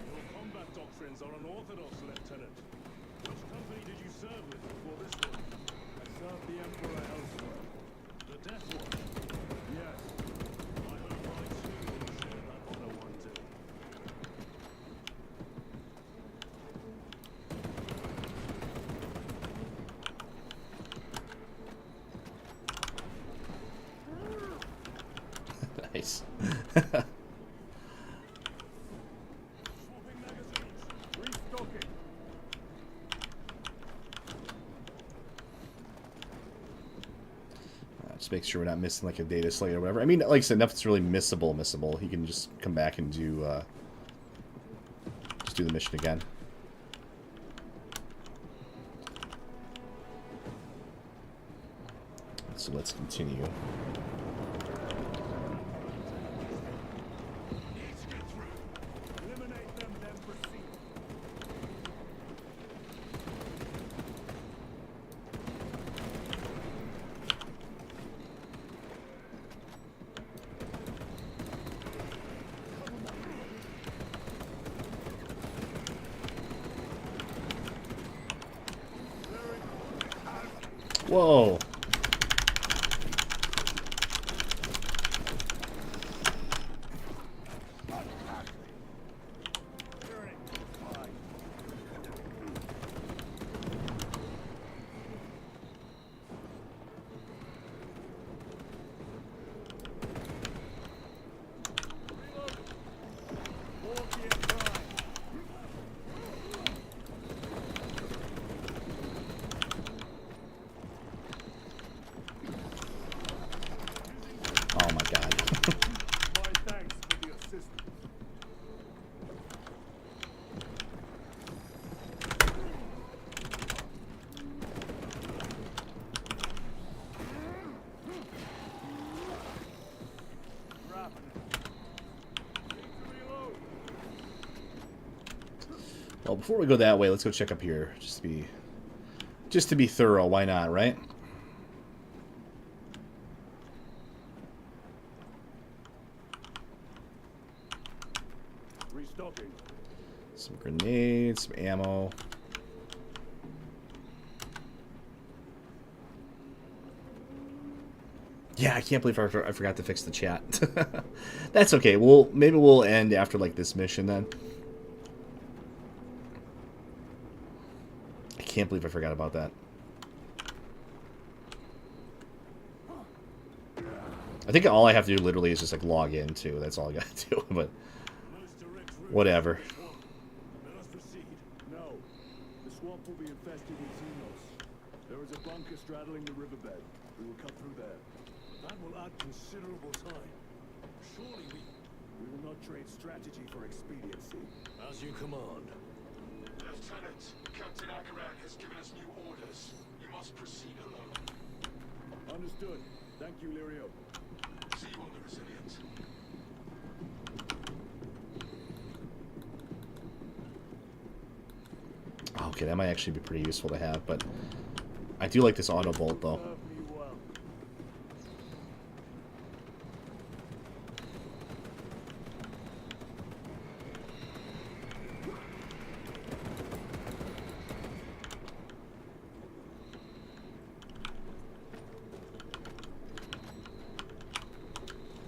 Your combat doctrines are unorthodox, Lieutenant. Which company did you serve with before this one? I served the Emperor elsewhere. The Death Watch. Yes. I hope I too will share that honor one day. Nice. Swapping magazines. Restocking. Just make sure we're not missing like a data slate or whatever. I mean, like I said, nothing's really missable. He can just come back and do just do the mission again. So let's continue. Eliminate them, then proceed. Whoa. Well, before we go that way, let's go check up here. Just to be thorough. Why not, right? Restocking. Some grenades, some ammo. Yeah, I can't believe I forgot to fix the chat. That's okay. Maybe we'll end after like this mission then. I can't believe I forgot about that. I think all I have to do literally is just like log in too. That's all I got to do. But whatever. Let us proceed. No. The swamp will be infested with xenos. There is a bunker straddling the riverbed. We will cut through there. That will add considerable time. Surely We will not trade strategy for expediency. as you command. Lieutenant, Captain Akaran has given us new orders. You must proceed alone. Understood. Thank you, Lirio. See you on the Resilient. Okay, that might actually be pretty useful to have, but I do like this auto bolt though. Serve me well.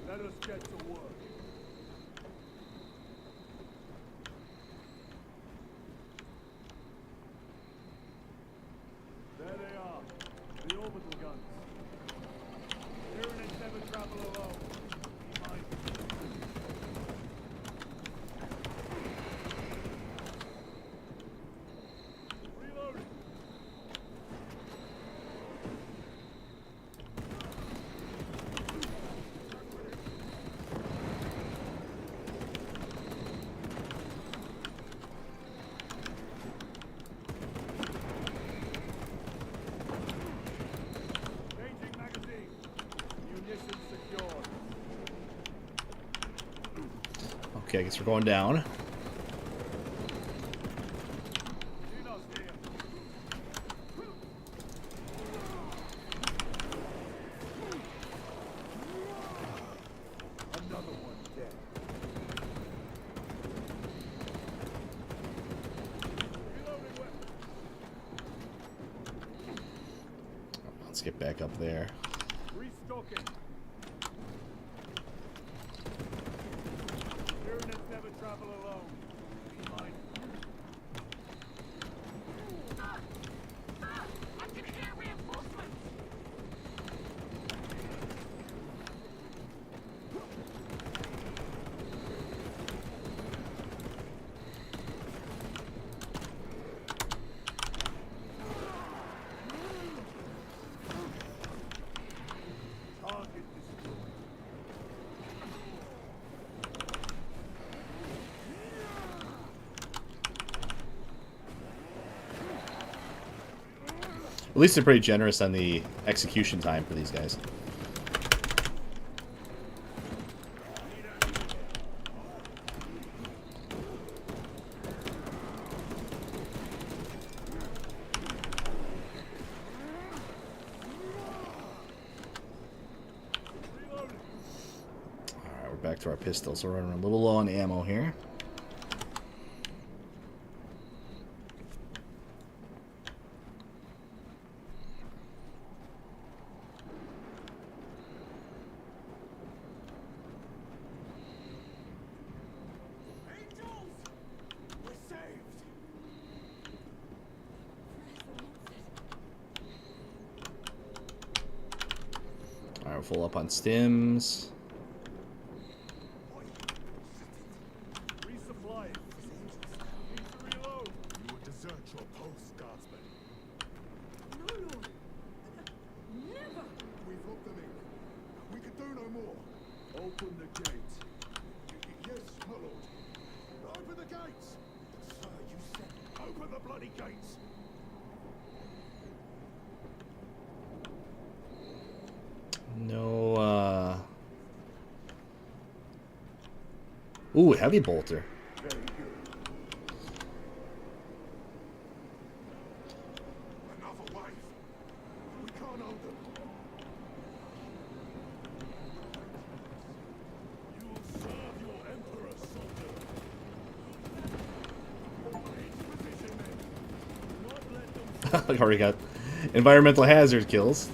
Let us get to work. There they are, the orbital guns. Tyranids never travel alone. Be mindful. Reloading. Changing magazine. Munitions secured. Okay, I guess we're going down. Xenos here. Another one dead. Reloading weapon. Let's get back up there. Restocking. Tyranids never travel alone. Be mindful. I can hear reinforcements! Target destroyed. At least they're pretty generous on the execution time for these guys. Alright, we're back to our pistols. We're running a little low on ammo here. Angels! We're saved! Alright, we're full up on stims. Resupplying. Need to reload. You will desert your post, Guardsman. No, Lord. Never! We've looked them in. We can do no more. Open the gate. Yes, my lord. Open the gates! Sir, you said open the bloody gates! No, Ooh, heavy bolter. Very good. Like already got environmental hazard kills.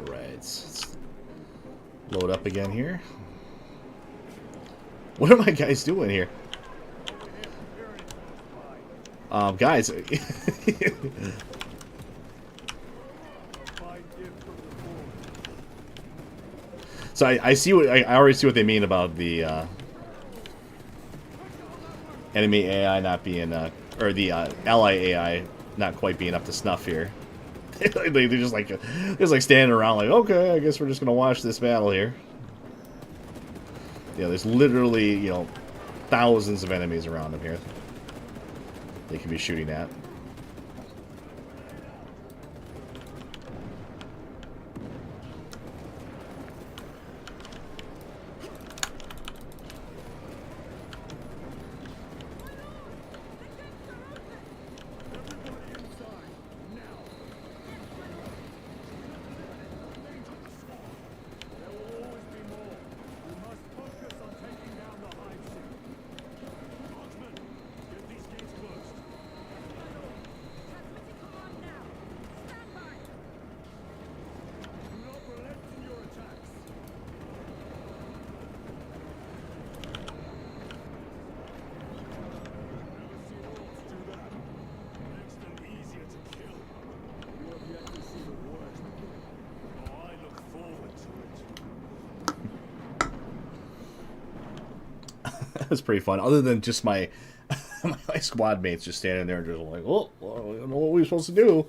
Let's load up again here. What are my guys doing here? Guys. So I see what I already see what they mean about the enemy AI not being or the ally AI not quite being up to snuff here. They're just like standing around like, okay, I guess we're just gonna watch this battle here. Yeah, there's literally, you know, thousands of enemies around them here they can be shooting at. That was pretty fun. Other than just my my squad mates just standing there and just like, oh, well, I don't know what we're supposed to do.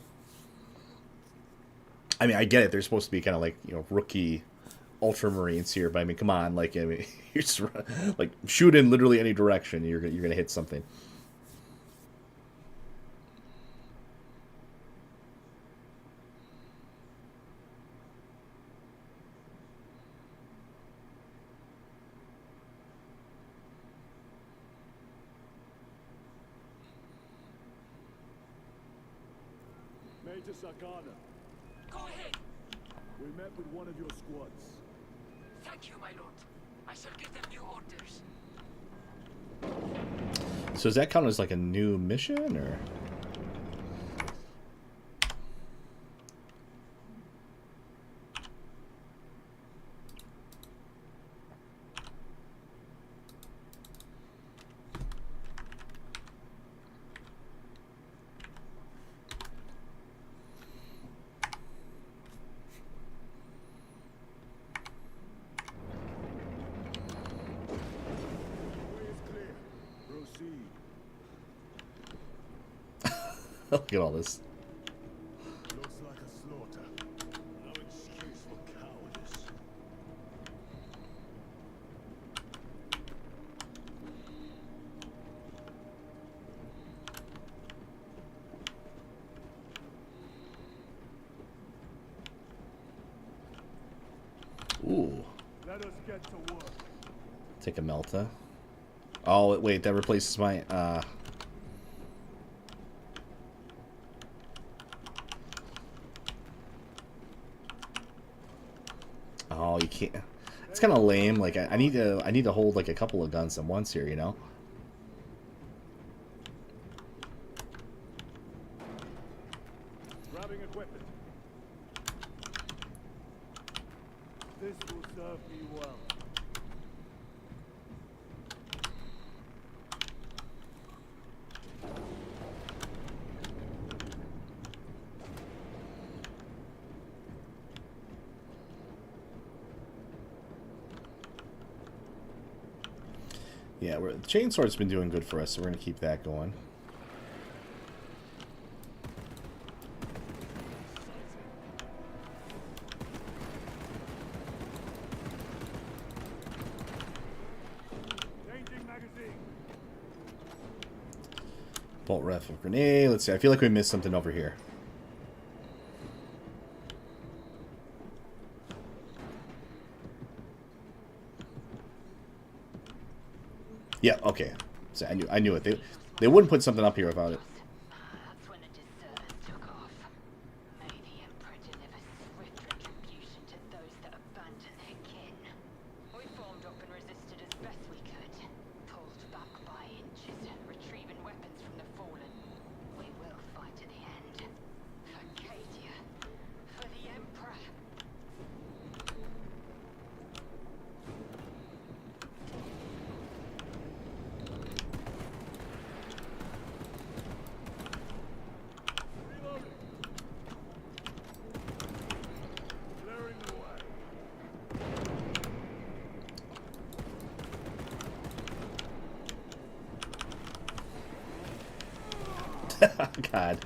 I mean, I get it. They're supposed to be kind of like, you know, rookie ultramarines here, but I mean, come on, like, I mean, you're just like shoot in literally any direction, you're gonna hit something. Major Sakana, Go ahead. we met with one of your squads. Thank you, my lord. I shall give them new orders. So does that count as like a new mission, or? Look at all this. Looks like a slaughter. No excuse for cowardice. Let us get to work. Take a Melta. Oh, wait, that replaces my... Oh, you can't... It's kind of lame. Like, I need to hold, like, a couple of guns at once here, you know? Grabbing equipment. This will serve me well. Yeah, the chainsword's been doing good for us, so we're going to keep that going. Changing magazine. Bolt rifle grenade. Let's see. I feel like we missed something over here. Yeah, okay. So I knew it. They wouldn't put something up here without it. That's when the deserters took off. May the Emperor deliver swift retribution to those that abandon their kin. We formed up and resisted as best we could. Pulled back by inches, retrieving weapons from the fallen. We will fight to the end. For Cadia. For the Emperor. Reloading. Clearing the way. God.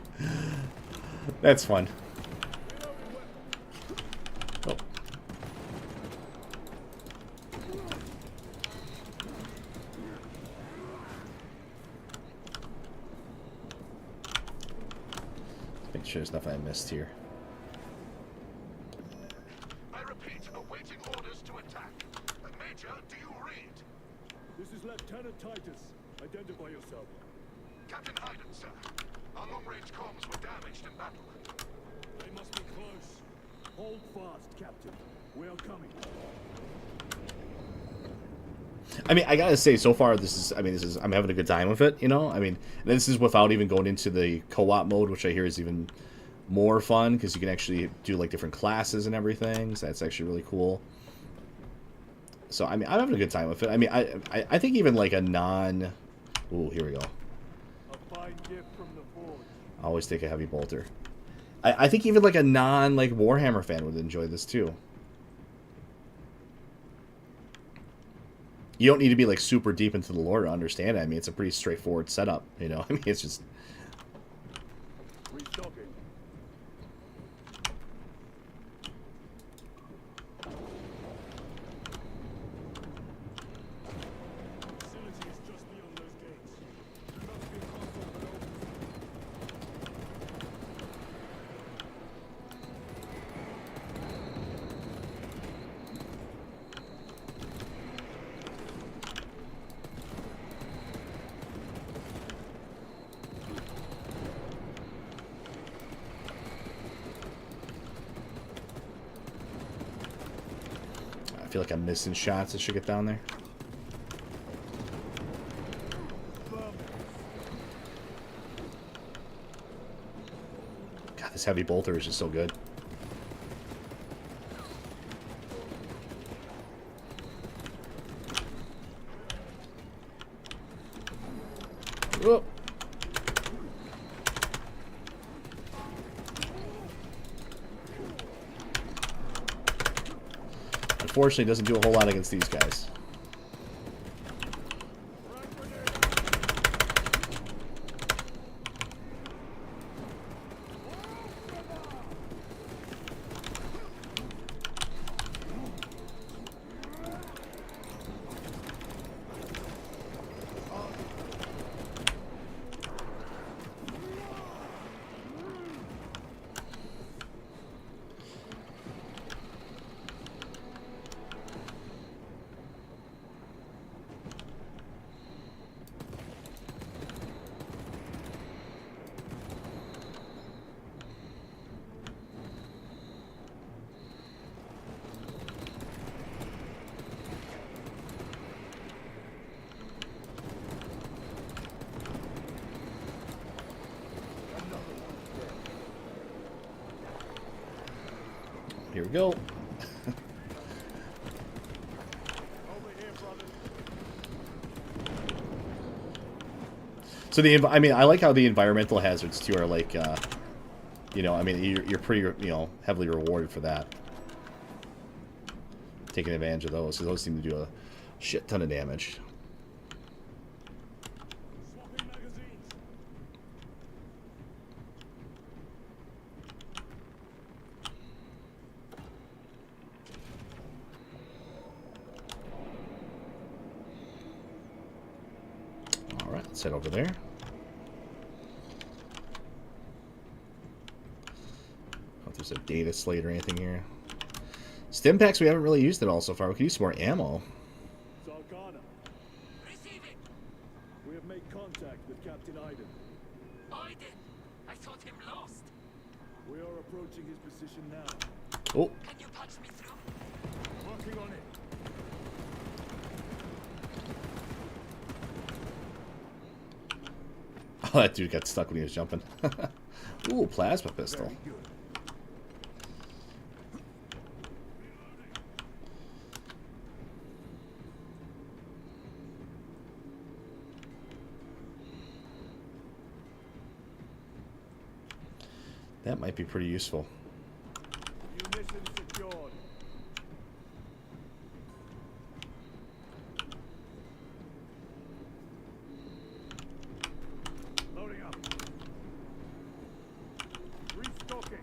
That's fun. Oh. Make sure there's nothing I missed here. I repeat, awaiting orders to attack. Major, do you read? This is Lieutenant Titus. Identify yourself. Captain Hayden, sir. Our long-range comms were damaged in battle. They must be close. Hold fast, Captain. We are coming. I mean, I gotta say, so far, I'm having a good time with it, you know? I mean, this is without even going into the co-op mode, which I hear is even more fun, because you can actually do, like, different classes and everything, so that's actually really cool. So, I mean, I'm having a good time with it. I mean, I think even, like, a non... Ooh, here we go. A fine gift from the forge. I always take a heavy bolter. I think even, like, a non, like, Warhammer fan would enjoy this, too. You don't need to be, like, super deep into the lore to understand it. I mean, it's a pretty straightforward setup, you know? I mean, it's just... Restocking. Facility is just beyond those gates. There must be a console below. I feel like I'm missing shots. I should get down there. God, this heavy bolter is just so good. Whoa. Unfortunately, it doesn't do a whole lot against these guys. here we go. Over here, brother. So I mean, I like how the environmental hazards too are like, you know, I mean, you're pretty, you know, heavily rewarded for that. Taking advantage of those, because those seem to do a shit ton of damage. Swapping magazines. All right, let's head over there. If there's a data slate or anything here. Stim packs, we haven't really used it all so far. We could use some more ammo. Zargana, Receiving. we have made contact with Captain Iden. Iden. I thought him lost. We are approaching his position now. Oh, Can you patch me through? Working on it. oh, that dude got stuck when he was jumping. Ooh, plasma pistol. Very good. That might be pretty useful. Munitions secured. Loading up. Restocking.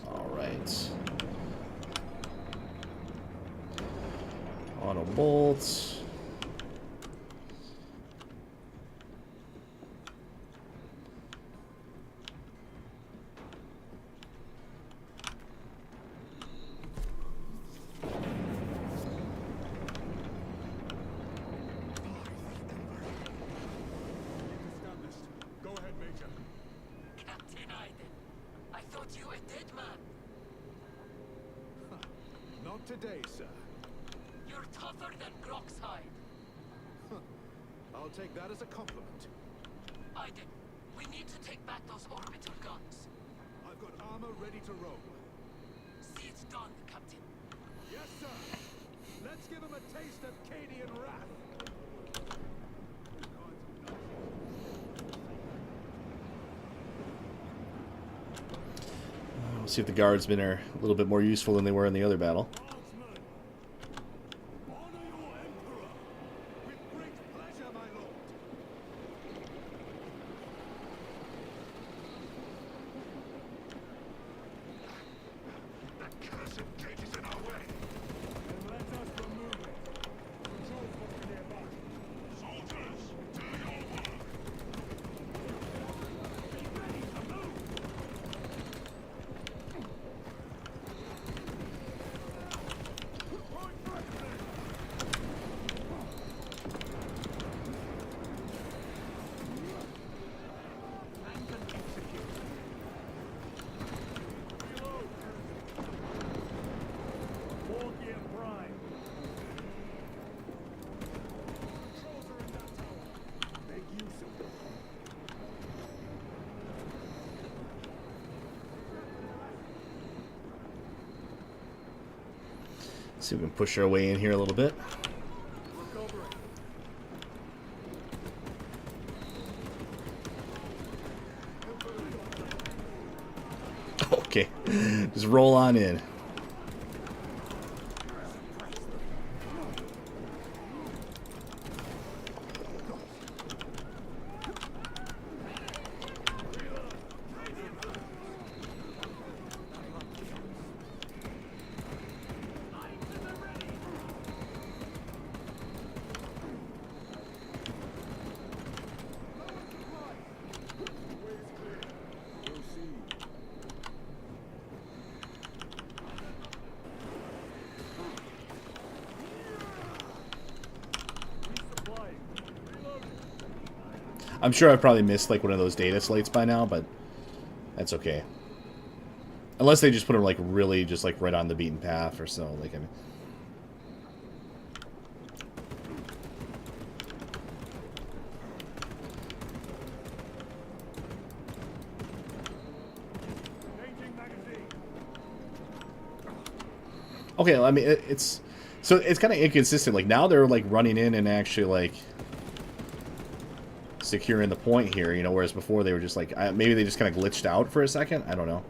All right. Auto bolts. Established. Go ahead, Major. Captain Iden. I thought you a dead man. Not today, sir. You're tougher than Grok's hide. I'll take that as a compliment. Iden, we need to take back those orbital guns. I've got armor ready to roll. See it's done, Captain. Yes, sir. Let's give him a taste of Cadian wrath. We'll see if the guardsmen are a little bit more useful than they were in the other battle. Guardsmen, honor your emperor. With great pleasure, my lord. That cursed gate is in our way. Then let us remove it. Control point nearby. Soldiers, do your work. Be ready to move. Point back then. And execute. Reload. War gear prime. Controls are in that tower. Make use of them. See if we can push our way in here a little bit. Recovering. Okay, just roll on in. Resupplying. Reloading. I'm sure I've probably missed like one of those data slates by now, but that's okay. Unless they just put them like really just like right on the beaten path or so. They can. Okay, I mean, it's kind of inconsistent. Like, now they're, like, running in and actually, like, securing the point here, you know, whereas before they were just, like, maybe they just kind of glitched out for a second? I don't know.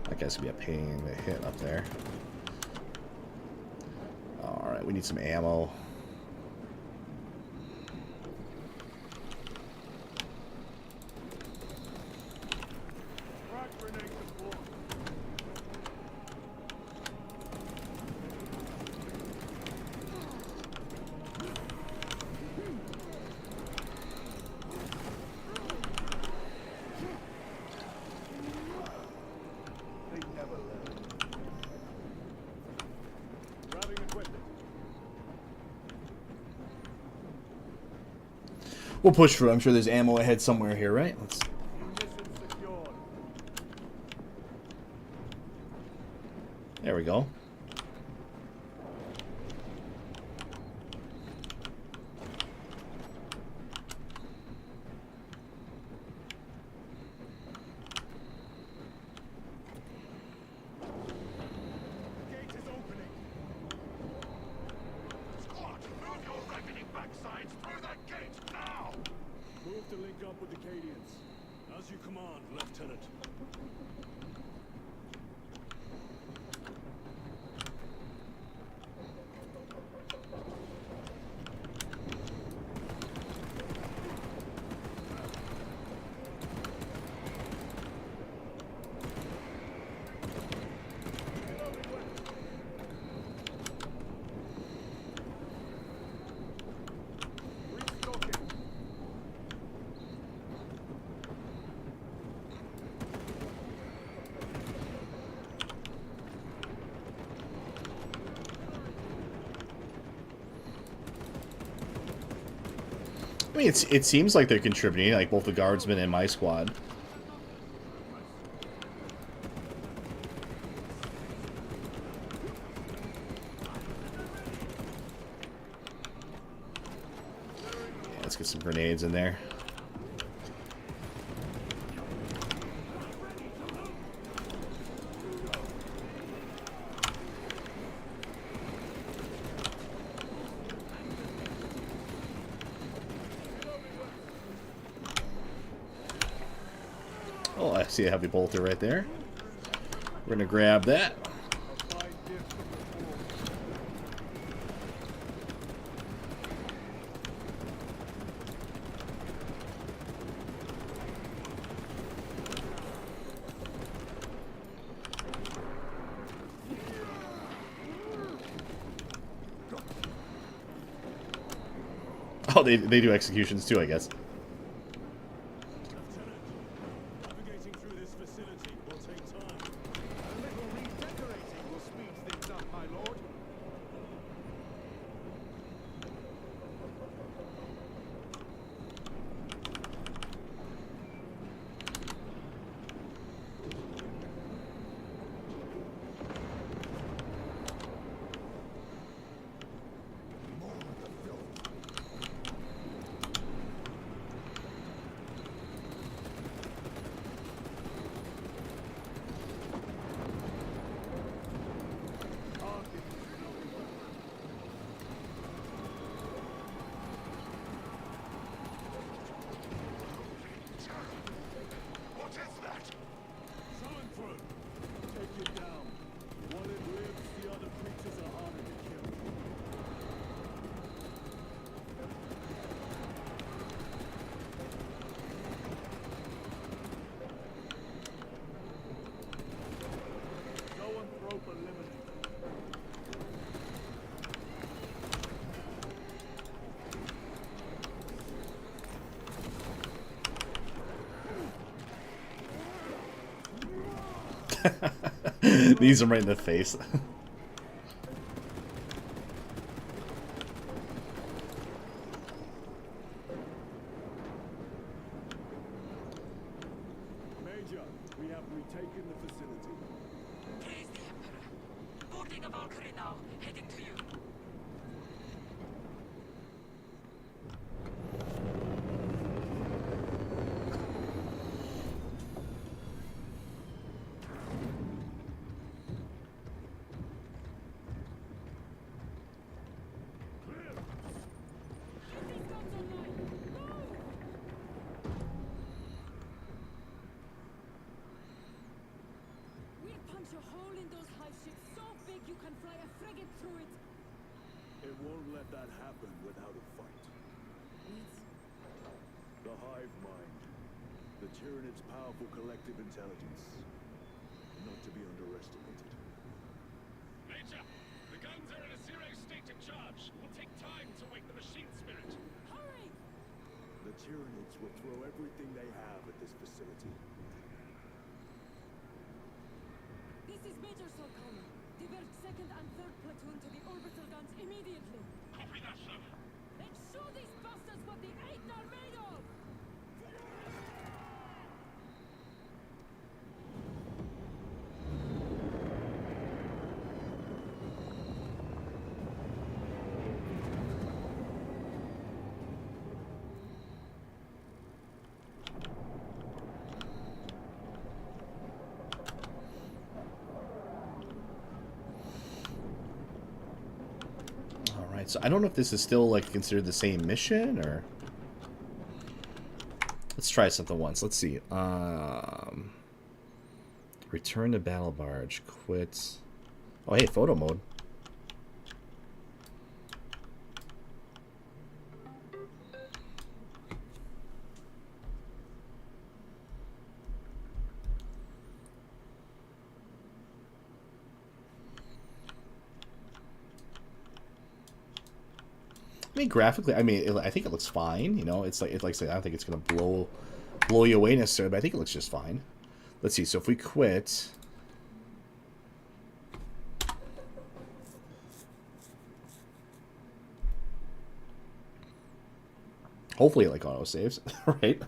That guy's gonna be a pain to hit up there. Alright, we need some ammo. We'll push through. I'm sure there's ammo ahead somewhere here, right? Let's... There we go. I mean, it seems like they're contributing, like both the guardsmen and my squad. Yeah, let's get some grenades in there. Oh, I see a heavy bolter right there. We're gonna grab that. Oh, they do executions too, I guess. These are right in the face. Major, we have retaken the facility. Praise the Emperor. Boarding a Valkyrie now, heading to you. punch a hole in those hive ships so big you can fly a frigate through it. It won't let that happen without a fight. The hive mind. The Tyranid's powerful collective intelligence. Not to be underestimated. Major, the guns are in a zero state of charge. It will take time to wake the machine spirit. Hurry! The Tyranids will throw everything they have at this facility. This is Major Solcona. Divert 2nd and 3rd platoon to the orbital guns immediately. Copy that, sir. Let's show these bastards what the Aiden are made of! Alright, so I don't know if this is still like considered the same mission or... Let's try something once. Let's see. Return to battle barge. Quit. Oh, hey, photo mode. I mean, graphically, I mean, I think it looks fine. You know, it's like I don't think it's gonna blow you away necessarily, but I think it looks just fine. Let's see. So if we quit, hopefully, it like auto saves, right?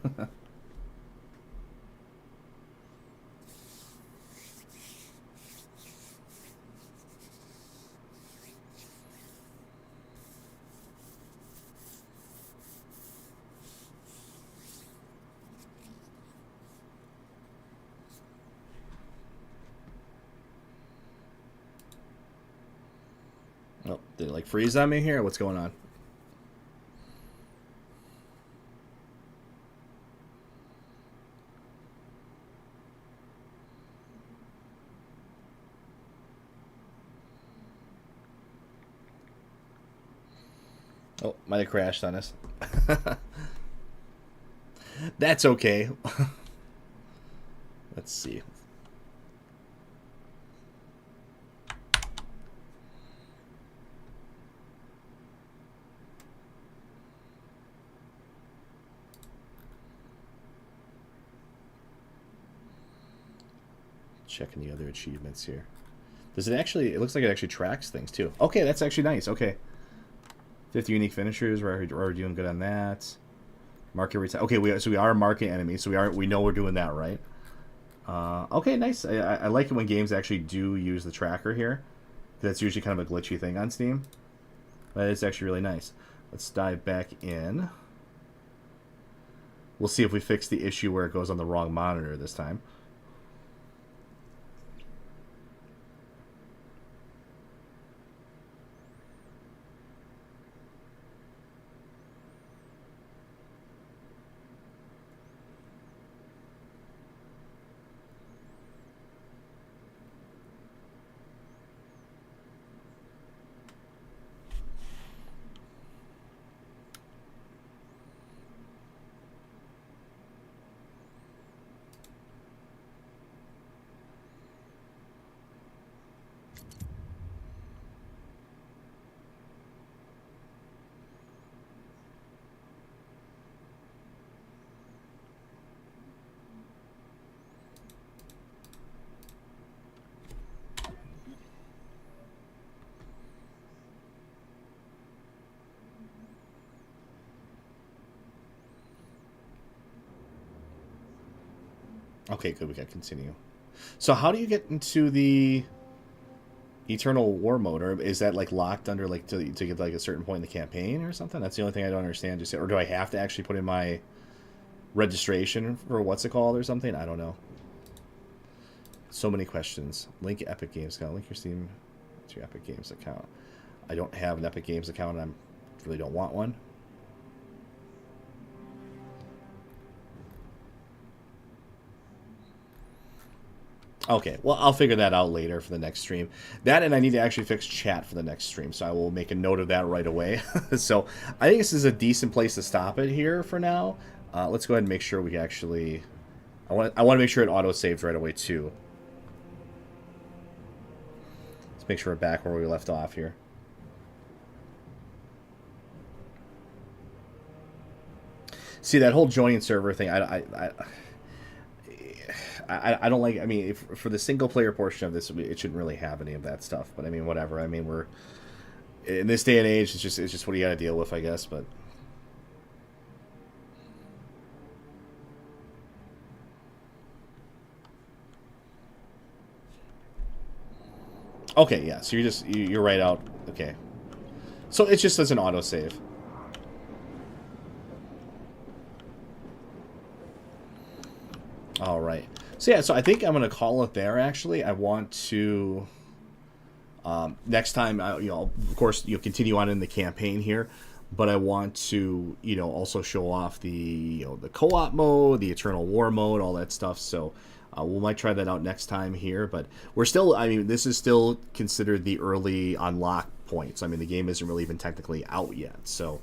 Oh, did it like freeze on me here? What's going on? Oh, might have crashed on us. That's okay. Let's see. Checking the other achievements here. Does it actually... It looks like it actually tracks things, too. Okay, that's actually nice. Okay. 50 unique finishers. We're doing good on that. Mark every time. Okay, so we are marking enemies. So we know we're doing that right. Okay, nice. I like it when games actually do use the tracker here. That's usually kind of a glitchy thing on Steam. But it's actually really nice. Let's dive back in. We'll see if we fix the issue where it goes on the wrong monitor this time. Okay, good. We got continue. So how do you get into the Eternal War mode? Or is that like locked under like to get like a certain point in the campaign or something? That's the only thing I don't understand. Just or do I have to actually put in my registration for what's it called or something? I don't know. So many questions. Link Epic Games account. Link your Steam to your Epic Games account. I don't have an Epic Games account, and I really don't want one. Okay, well, I'll figure that out later for the next stream. That, and I need to actually fix chat for the next stream, so I will make a note of that right away. So I think this is a decent place to stop it here for now. Let's go ahead and make sure we actually... I want to make sure it auto-saves right away, too. Let's make sure we're back where we left off here. See, that whole join server thing, I don't like. I mean, for the single player portion of this, it shouldn't really have any of that stuff. But I mean, whatever. I mean, we're in this day and age. It's just what you got to deal with, I guess. But okay, yeah. So you're right out. Okay, so it just doesn't autosave. All right. So yeah, so I think I'm gonna call it there. Actually, I want to next time, of course, continue on in the campaign here, but I want to, also show off the the co-op mode, the Eternal War mode, all that stuff. So we might try that out next time here. But we're still, I mean, this is still considered the early unlock points. I mean, the game isn't really even technically out yet. So.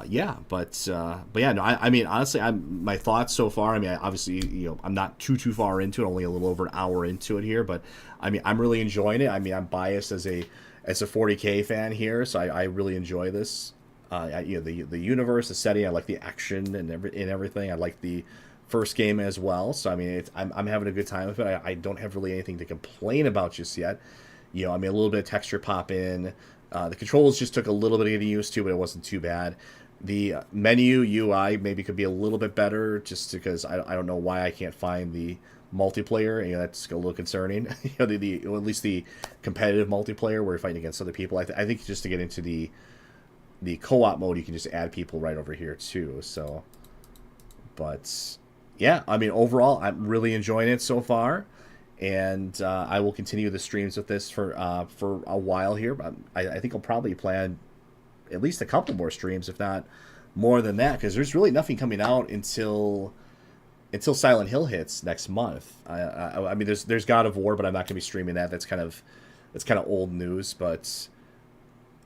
Yeah, but yeah, no, I mean, honestly, my thoughts so far. I mean, obviously, I'm not too far into it, only a little over an hour into it here, but I mean, I'm really enjoying it. I mean, I'm biased as a 40k fan here, so I really enjoy this. The universe, the setting, I like the action and everything. I like the first game as well. So I mean, I'm having a good time with it. I don't have really anything to complain about just yet. I mean, a little bit of texture pop in. The controls just took a little bit of getting used to, but it wasn't too bad. The menu UI maybe could be a little bit better, just because I don't know why I can't find the multiplayer. That's a little concerning. Or at least the competitive multiplayer where you're fighting against other people. I think just to get into the co-op mode, you can just add people right over here too. So, but yeah, I mean, overall, I'm really enjoying it so far. And I will continue the streams with this for a while here. I think I'll probably plan at least a couple more streams, if not more than that, because there's really nothing coming out until Silent Hill hits next month. I mean, there's God of War, but I'm not going to be streaming that. That's kind of old news. But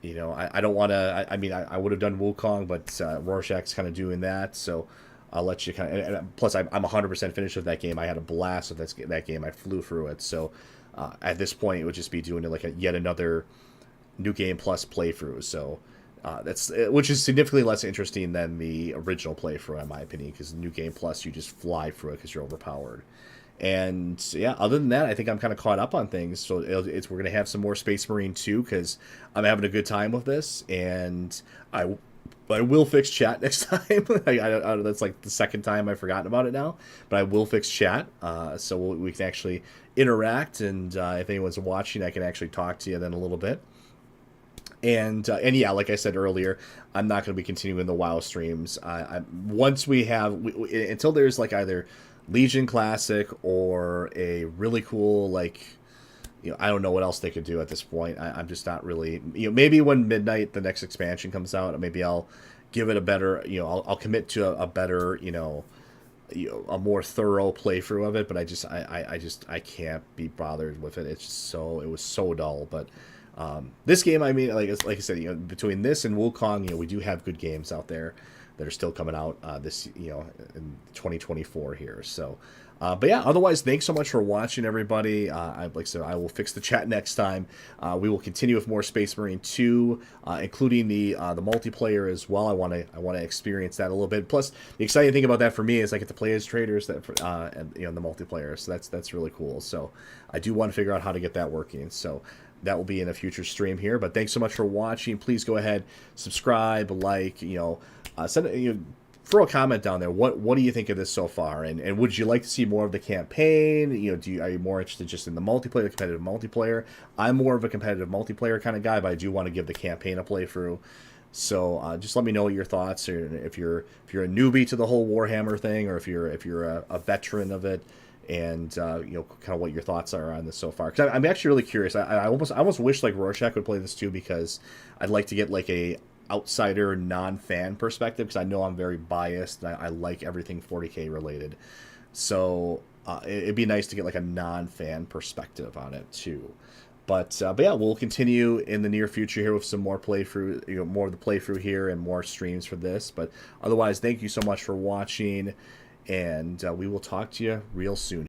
I don't want to. I mean, I would have done Wukong, but Rorschach's kind of doing that, so. I'll let you kind of. And plus, I'm 100% finished with that game. I had a blast with that game. I flew through it. So at this point, it would just be doing like yet another New Game Plus playthrough. So which is significantly less interesting than the original playthrough, in my opinion, because New Game Plus, you just fly through it because you're overpowered. And yeah, other than that, I think I'm kind of caught up on things. So we're going to have some more Space Marine 2 because I'm having a good time with this, and I will fix chat next time. That's like the second time I've forgotten about it now. But I will fix chat, so we can actually interact. And if anyone's watching, I can actually talk to you then a little bit. And yeah, like I said earlier, I'm not going to be continuing the WoW streams. Once we have, until there's like either Legion Classic or a really cool I don't know what else they could do at this point. I'm just not really, maybe when Midnight, the next expansion comes out, maybe I'll give it a better, I'll commit to a better, a more thorough playthrough of it. But I can't be bothered with it. It was so dull. But this game, I mean, like I said, between this and Wukong, we do have good games out there that are still coming out this, in 2024 here. So. But yeah, otherwise, thanks so much for watching, everybody. Like I said, I will fix the chat next time. We will continue with more Space Marine 2, including the multiplayer as well. I want to experience that a little bit. Plus, the exciting thing about that for me is I get to play as traders that and the multiplayer. So that's really cool. So I do want to figure out how to get that working. So that will be in a future stream here. But thanks so much for watching. Please go ahead, subscribe, send throw a comment down there. What do you think of this so far? And would you like to see more of the campaign? Are you more interested just in the multiplayer, the competitive multiplayer? I'm more of a competitive multiplayer kind of guy, but I do want to give the campaign a playthrough. So just let me know your thoughts, or if you're a newbie to the whole Warhammer thing, or if you're a veteran of it, and kind of what your thoughts are on this so far. Because I'm actually really curious. I almost wish Rorschach would play this too, because I'd like to get a outsider, non-fan perspective, because I know I'm very biased and I like everything 40k related. So it'd be nice to get like a non-fan perspective on it too. But yeah, we'll continue in the near future here with some more playthrough, more of the playthrough here and more streams for this. But otherwise, thank you so much for watching, and we will talk to you real soon.